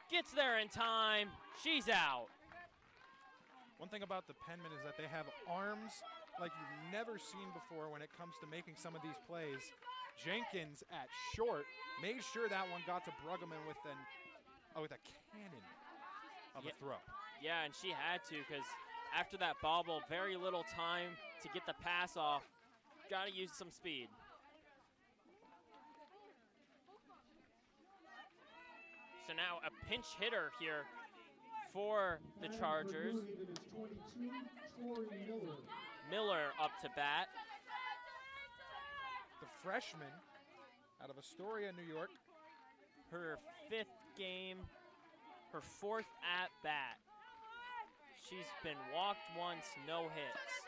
[SPEAKER 1] Gets there in time. She's out.
[SPEAKER 2] One thing about the Penman is that they have arms like you've never seen before when it comes to making some of these plays. Jenkins at short made sure that one got to Brugman with a cannon of a throw.
[SPEAKER 1] Yeah, and she had to, because after that bobble, very little time to get the pass off. Got to use some speed. So now a pinch hitter here for the Chargers. Miller up to bat.
[SPEAKER 2] The freshman out of Astoria, New York.
[SPEAKER 1] Her 5th game, her 4th at bat. She's been walked once, no hits.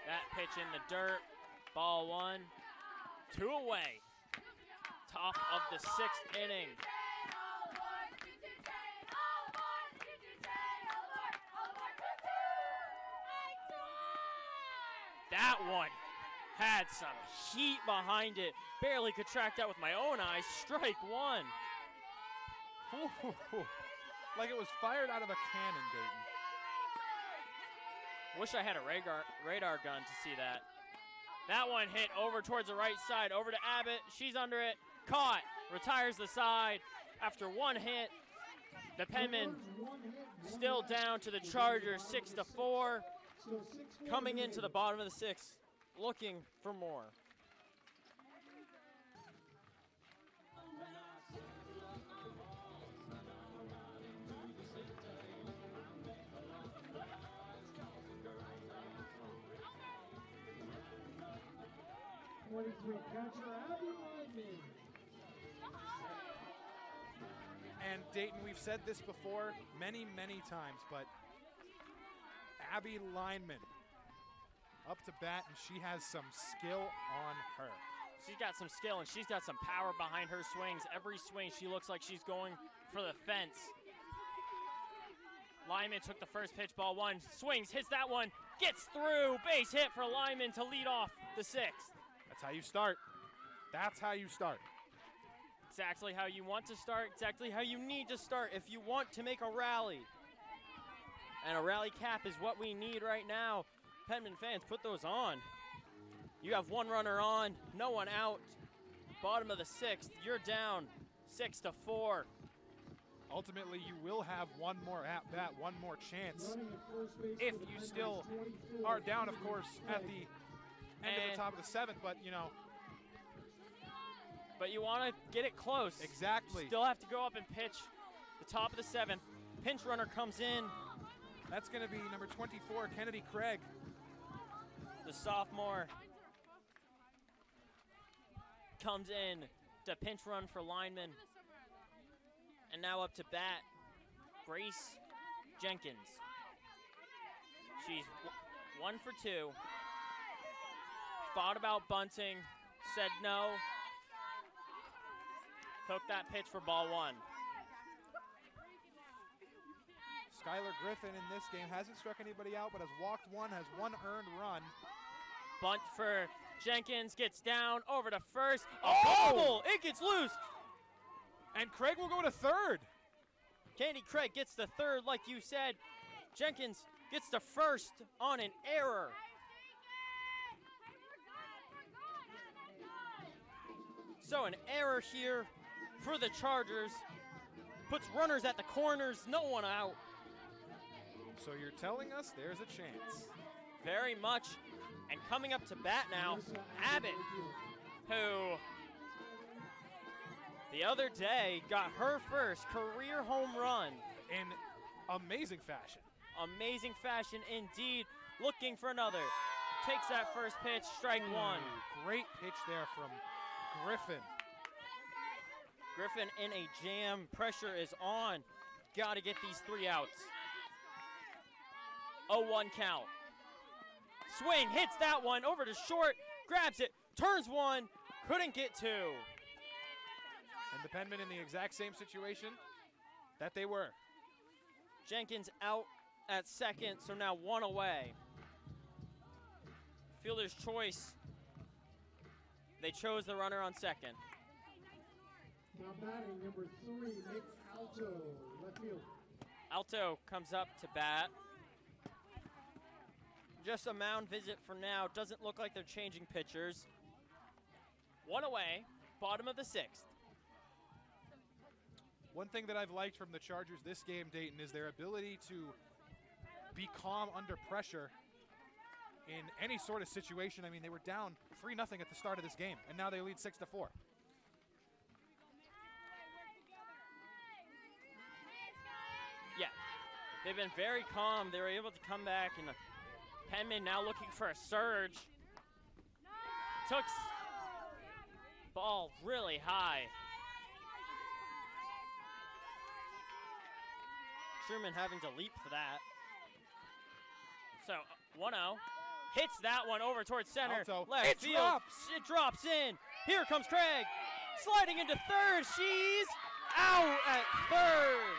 [SPEAKER 1] That pitch in the dirt, ball 1, 2 away. Top of the 6th inning. That one had some heat behind it. Barely could track that with my own eyes. Strike 1.
[SPEAKER 2] Ooh, like it was fired out of a cannon, Dayton.
[SPEAKER 1] Wish I had a radar gun to see that. That one hit over towards the right side, over to Abbott. She's under it. Caught. Retires the side after 1 hit. The Penman still down to the Chargers 6-4. Coming into the bottom of the 6th, looking for more.
[SPEAKER 2] And Dayton, we've said this before many, many times, but Abby Lineman up to bat, and she has some skill on her.
[SPEAKER 1] She's got some skill, and she's got some power behind her swings. Every swing, she looks like she's going for the fence. Lyman took the first pitch, ball 1. Swings, hits that one, gets through. Base hit for Lyman to lead off the 6th.
[SPEAKER 2] That's how you start. That's how you start.
[SPEAKER 1] Exactly how you want to start, exactly how you need to start if you want to make a rally. And a rally cap is what we need right now. Penman fans, put those on. You have 1 runner on, no one out. Bottom of the 6th, you're down 6-4.
[SPEAKER 2] Ultimately, you will have one more at bat, one more chance. If you still are down, of course, at the end of the top of the 7th, but you know.
[SPEAKER 1] But you want to get it close.
[SPEAKER 2] Exactly.
[SPEAKER 1] Still have to go up and pitch the top of the 7th. Pinch runner comes in.
[SPEAKER 2] That's going to be number 24, Kennedy Craig.
[SPEAKER 1] The sophomore comes in to pinch run for Lineman. And now up to bat, Grace Jenkins. She's 1 for 2. Thought about bunting, said no. Took that pitch for ball 1.
[SPEAKER 2] Skylar Griffin in this game hasn't struck anybody out, but has walked 1, has 1 earned run.
[SPEAKER 1] Bunt for Jenkins, gets down, over to first. Oh! It gets loose.
[SPEAKER 2] And Craig will go to 3rd.
[SPEAKER 1] Candy Craig gets the 3rd, like you said. Jenkins gets the 1st on an error. So an error here for the Chargers. Puts runners at the corners, no one out.
[SPEAKER 2] So you're telling us there's a chance.
[SPEAKER 1] Very much. And coming up to bat now, Abbott, who the other day got her first career home run.
[SPEAKER 2] In amazing fashion.
[SPEAKER 1] Amazing fashion indeed. Looking for another. Takes that first pitch, strike 1.
[SPEAKER 2] Great pitch there from Griffin.
[SPEAKER 1] Griffin in a jam. Pressure is on. Got to get these 3 outs. 0-1 count. Swing, hits that one, over to short, grabs it, turns 1, couldn't get 2.
[SPEAKER 2] And the Penman in the exact same situation that they were.
[SPEAKER 1] Jenkins out at 2nd, so now 1 away. Fielder's choice. They chose the runner on second.
[SPEAKER 3] Now batting number 3, Nick Alto, left field.
[SPEAKER 1] Alto comes up to bat. Just a mound visit for now. Doesn't look like they're changing pitchers. 1 away, bottom of the 6th.
[SPEAKER 2] One thing that I've liked from the Chargers this game, Dayton, is their ability to be calm under pressure in any sort of situation. I mean, they were down 3-0 at the start of this game, and now they lead 6-4.
[SPEAKER 1] Yeah, they've been very calm. They were able to come back, and Penman now looking for a surge. Took ball really high. Truman having to leap for that. So 1-0. Hits that one over towards center.
[SPEAKER 2] Alto.
[SPEAKER 1] Left
[SPEAKER 2] It
[SPEAKER 1] field.
[SPEAKER 2] drops.
[SPEAKER 1] It drops in. Here comes Craig. Sliding into third. She's out at third.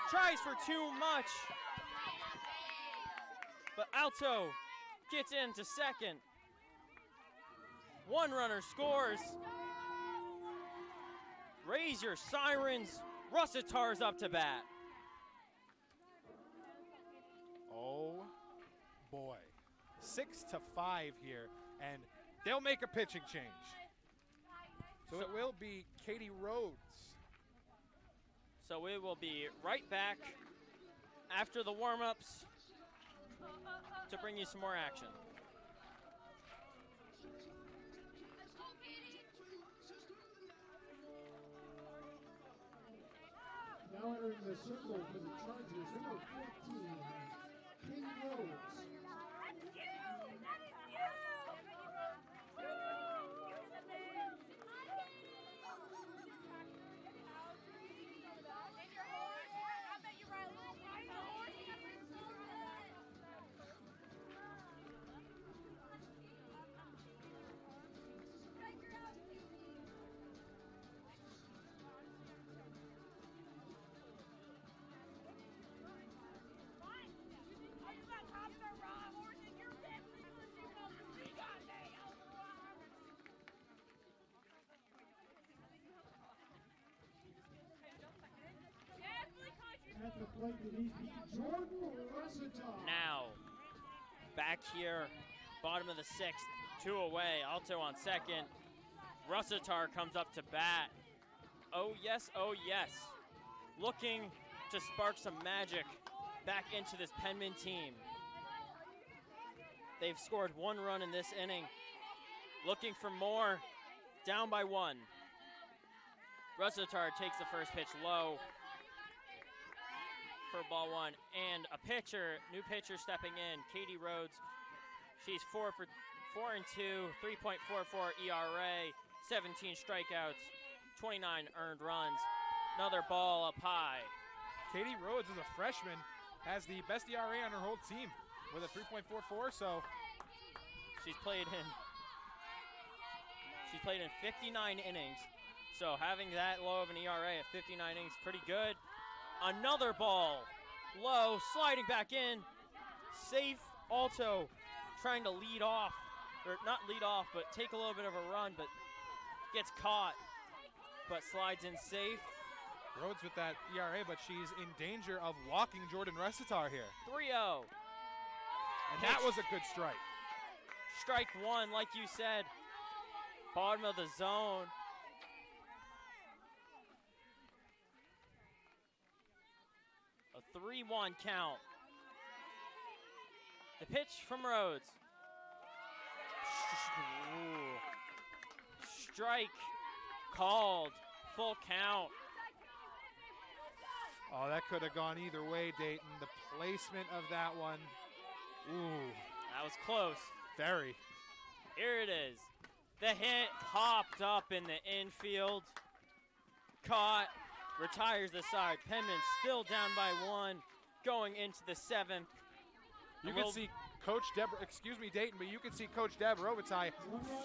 [SPEAKER 1] Tries for too much. But Alto gets into second. 1 runner scores. Raise your sirens. Russitar's up to bat.
[SPEAKER 2] Oh, boy. 6-5 here, and they'll make a pitching change. So it will be Katie Rhodes.
[SPEAKER 1] So we will be right back after the warm-ups to bring you some more action.
[SPEAKER 3] Now entering the circle for the Chargers, number 14, Katie Rhodes. At the plate, Jordan Russitar.
[SPEAKER 1] Now, back here, bottom of the 6th, 2 away. Alto on second. Russitar comes up to bat. Oh yes, oh yes. Looking to spark some magic back into this Penman team. They've scored 1 run in this inning. Looking for more, down by 1. Russitar takes the first pitch low for ball 1, and a pitcher, new pitcher stepping in, Katie Rhodes. She's 4 for 4-2, 3.44 ERA, 17 strikeouts, 29 earned runs. Another ball up high.
[SPEAKER 2] Katie Rhodes is a freshman, has the best ERA on her whole team with a 3.44, so
[SPEAKER 1] She's played in 59 innings. So having that low of an ERA at 59 innings, pretty good. Another ball, low, sliding back in. Safe. Alto trying to lead off, or not lead off, but take a little bit of a run, but gets caught, but slides in safe.
[SPEAKER 2] Rhodes with that ERA, but she's in danger of walking Jordan Russitar here.
[SPEAKER 1] 3-0.
[SPEAKER 2] And that was a good strike.
[SPEAKER 1] Strike 1, like you said. Bottom of the zone. A 3-1 count. The pitch from Rhodes. Ooh. Strike called. Full count.
[SPEAKER 2] Oh, that could have gone either way, Dayton. The placement of that one. Ooh.
[SPEAKER 1] That was close.
[SPEAKER 2] Very.
[SPEAKER 1] Here it is. The hit popped up in the infield. Caught. Retires the side. Penman still down by 1 going into the 7th.
[SPEAKER 2] You can see Coach Dayton, but you can see Coach Deb Robitaille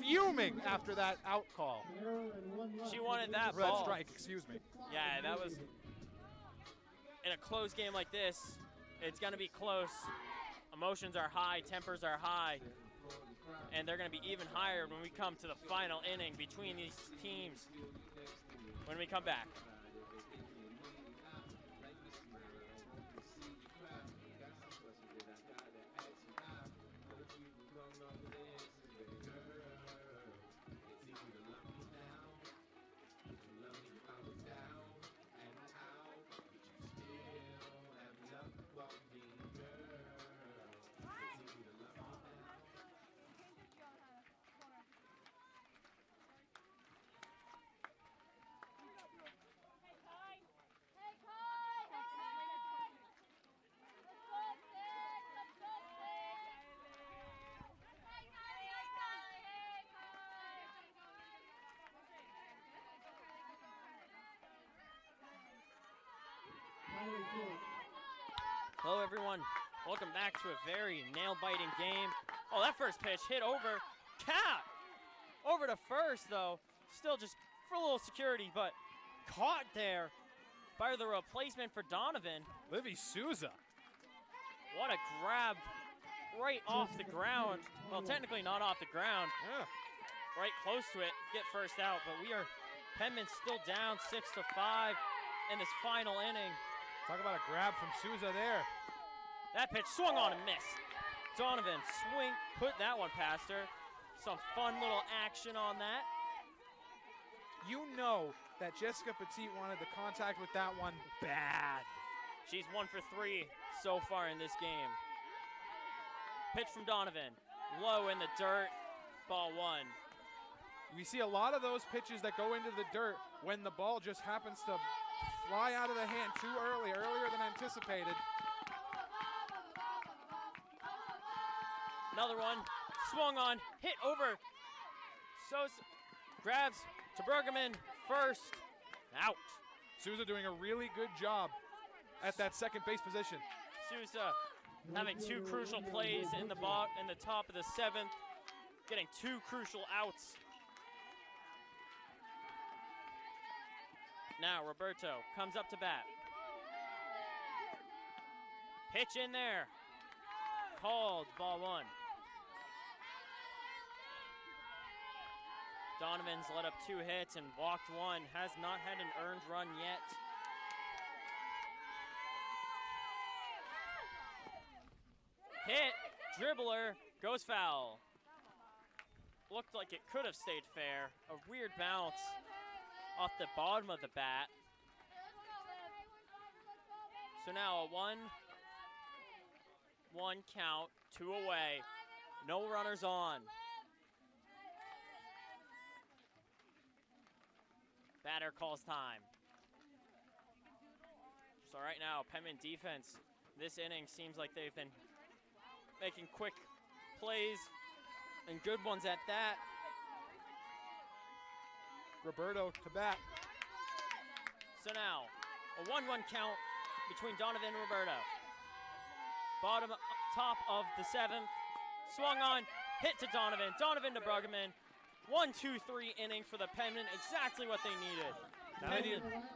[SPEAKER 2] fuming after that out call.
[SPEAKER 1] She wanted that
[SPEAKER 2] Red
[SPEAKER 1] ball.
[SPEAKER 2] strike, excuse me.
[SPEAKER 1] Yeah, that was in a close game like this. It's going to be close. Emotions are high, tempers are high. And they're going to be even higher when we come to the final inning between these teams when we come back. Hello, everyone. Welcome back to a very nail-biting game. Oh, that first pitch hit over. Cat! Over to first, though. Still just for a little security, but caught there by the replacement for Donovan.
[SPEAKER 2] Livy Souza.
[SPEAKER 1] What a grab right off the ground. Well, technically not off the ground.
[SPEAKER 2] Yeah.
[SPEAKER 1] Right close to it. Get first out, but Penman still down 6-5 in this final inning.
[SPEAKER 2] Talk about a grab from Souza there.
[SPEAKER 1] That pitch swung on and missed. Donovan put that one past her. Some fun little action on that.
[SPEAKER 2] You know that Jessica Petit wanted the contact with that one bad.
[SPEAKER 1] She's 1 for 3 so far in this game. Pitch from Donovan. Low in the dirt. Ball 1.
[SPEAKER 2] We see a lot of those pitches that go into the dirt when the ball just happens to fly out of the hand too earlier than anticipated.
[SPEAKER 1] Another one. Swung on. Hit over. Sosa grabs to Bergman. First. Out.
[SPEAKER 2] Souza doing a really good job at that second base position.
[SPEAKER 1] Sousa having 2 crucial plays in the top of the 7th. Getting 2 crucial outs. Now Roberto comes up to bat. Pitch in there. Called, ball 1. Donovan's let up 2 hits and walked 1. Has not had an earned run yet. Hit, dribbler, goes foul. Looked like it could have stayed fair. A weird bounce off the bottom of the bat. So now a 1-1 count, 2 away. No runners on. Batter calls time. So right now, Penman defense, this inning seems like they've been making quick plays and good ones at that.
[SPEAKER 2] Roberto to bat.
[SPEAKER 1] So now, a 1-1 count between Donovan and Roberto. Top of the 7th. Swung on, hit to Donovan. Donovan to Bruggeman. 1-2-3 inning for the Penman, exactly what they needed.
[SPEAKER 2] Now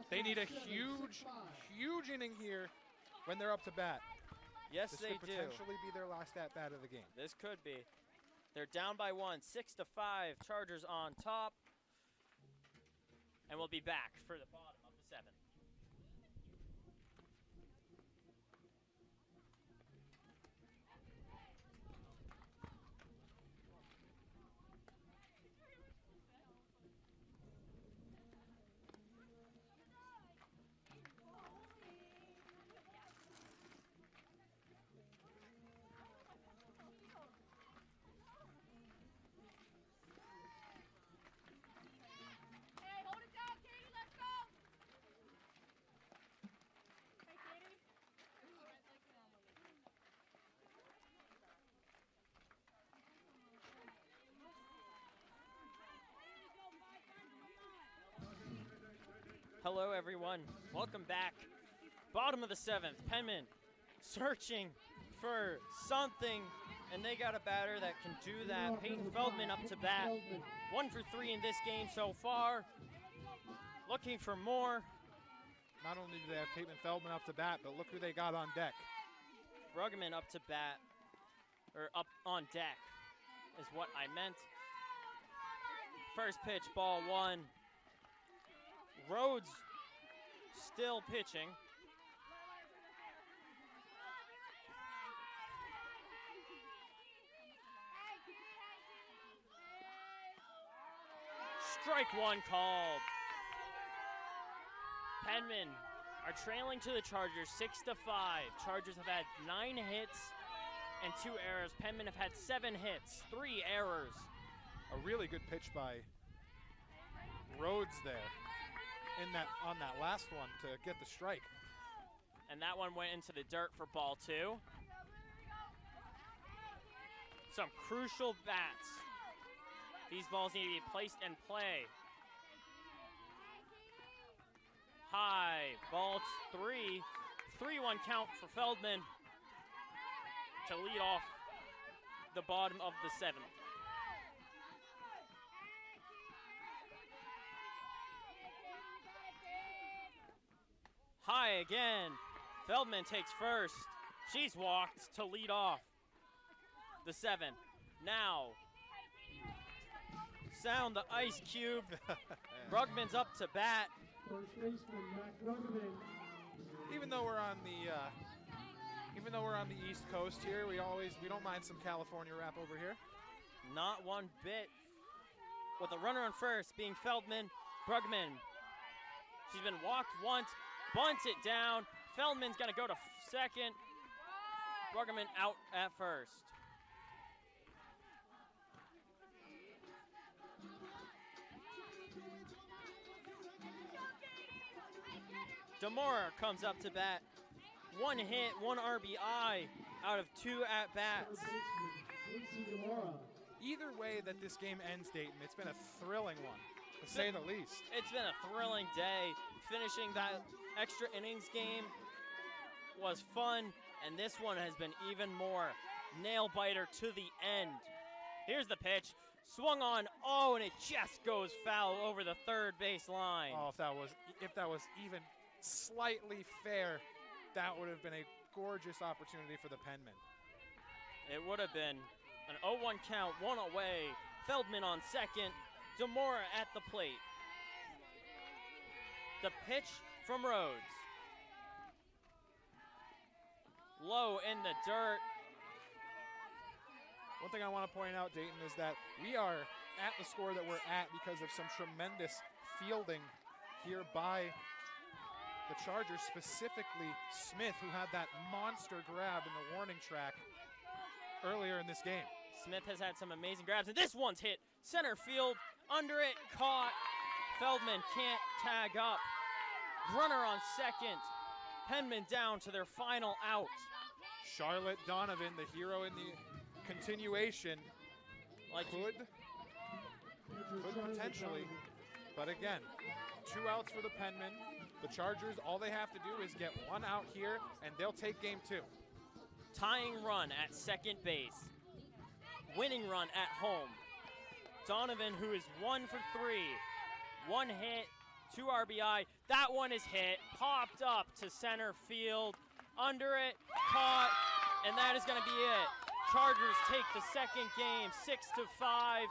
[SPEAKER 2] they need a huge inning here when they're up to bat.
[SPEAKER 1] Yes,
[SPEAKER 2] this
[SPEAKER 1] they
[SPEAKER 2] could
[SPEAKER 1] do.
[SPEAKER 2] potentially be their last at-bat of the game.
[SPEAKER 1] This could be. They're down by 1, 6-5. Chargers on top. And we'll be back for the bottom of the 7th. Hello, everyone. Welcome back. Bottom of the 7th. Penman searching for something, and they got a batter that can do that. Peyton Feldman up to bat. 1 for 3 in this game so far. Looking for more.
[SPEAKER 2] Not only do they have Peyton Feldman up to bat, but look who they got on deck.
[SPEAKER 1] Bruggeman up to bat, or up on deck. is what I meant. First pitch, ball 1. Rhodes still pitching. Strike 1 called. Penman are trailing to the Chargers 6-5. Chargers have had 9 hits and 2 errors. Penman have had 7 hits, 3 errors.
[SPEAKER 2] A really good pitch by Rhodes there on that last one to get the strike.
[SPEAKER 1] And that one went into the dirt for ball 2. Some crucial bats. These balls need to be placed in play. High, ball 3. 3-1 count for Feldman to lead off the bottom of the 7th. High again. Feldman takes first. She's walked to lead off the 7th. Now, sound the ice cube. Brugman's up to bat.
[SPEAKER 3] First baseman Matt Brugman.
[SPEAKER 2] Even though we're on the East Coast here, we don't mind some California rap over here.
[SPEAKER 1] Not one bit. With a runner on first being Feldman, Brugman. She's been walked once, bunts it down. Feldman's gonna go to second. Brugman out at first. Demora comes up to bat. 1 hit, 1 RBI out of 2 at-bats.
[SPEAKER 2] Either way that this game ends, Dayton, it's been a thrilling one, to say the least.
[SPEAKER 1] It's been a thrilling day. Finishing that extra innings game was fun, and this one has been even more. Nail-biter to the end. Here's the pitch. Swung on, and it just goes foul over the third base line.
[SPEAKER 2] Oh, if that was even slightly fair, that would have been a gorgeous opportunity for the Penman.
[SPEAKER 1] It would have been an 0-1 count, 1 away. Feldman on second, Demora at the plate. The pitch from Rhodes. Low in the dirt.
[SPEAKER 2] One thing I want to point out, Dayton, is that we are at the score that we're at because of some tremendous fielding here by the Chargers, specifically Smith, who had that monster grab in the warning track earlier in this game.
[SPEAKER 1] Smith has had some amazing grabs, and this one's hit center field, under it, caught. Feldman can't tag up. Runner on second. Penman down to their final out.
[SPEAKER 2] Charlotte Donovan, the hero in the continuation, could potentially, but again, 2 outs for the Penman. The Chargers, all they have to do is get 1 out here, and they'll take game 2.
[SPEAKER 1] Tying run at second base. Winning run at home. Donovan, who is 1 for 3. 1 hit, 2 RBI. That one is hit, popped up to center field. Under it, caught, and that is going to be it. Chargers take the second game, 6-5.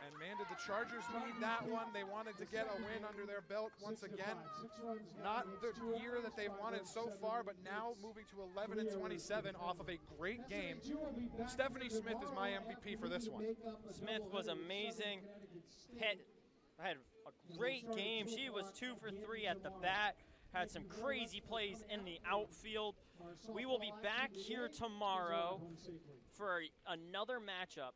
[SPEAKER 2] And man, did the Chargers need that one. They wanted to get a win under their belt once again. Not the year that they've wanted so far, but now moving to 11-27 off of a great game. Stephanie Smith is my MVP for this one.
[SPEAKER 1] Smith was amazing. Had a great game. She was 2 for 3 at the bat. Had some crazy plays in the outfield. We will be back here tomorrow for another matchup.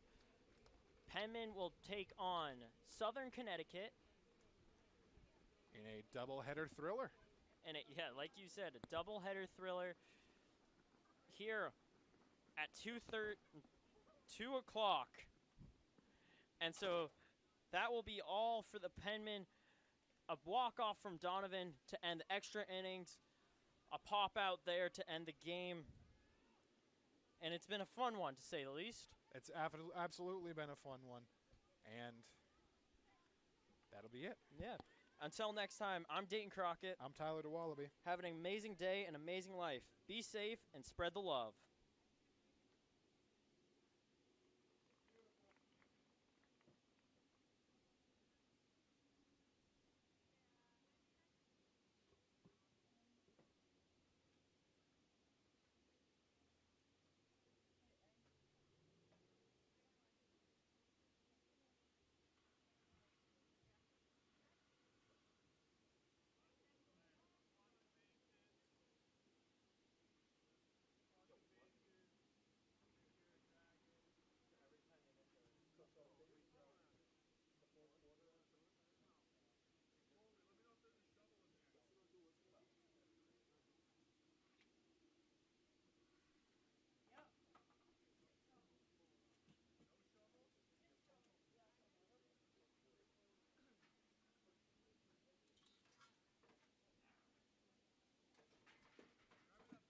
[SPEAKER 1] Penman will take on Southern Connecticut.
[SPEAKER 2] In a doubleheader thriller.
[SPEAKER 1] And like you said, a doubleheader thriller here at 2 o'clock. And so that will be all for the Penman. A walk-off from Donovan to end the extra innings. A pop-out there to end the game. And it's been a fun one, to say the least.
[SPEAKER 2] It's absolutely been a fun one. And that'll be it.
[SPEAKER 1] Yeah. Until next time, I'm Dayton Crockett.
[SPEAKER 2] I'm Tyler DeWallaby.
[SPEAKER 1] Have an amazing day and amazing life. Be safe and spread the love.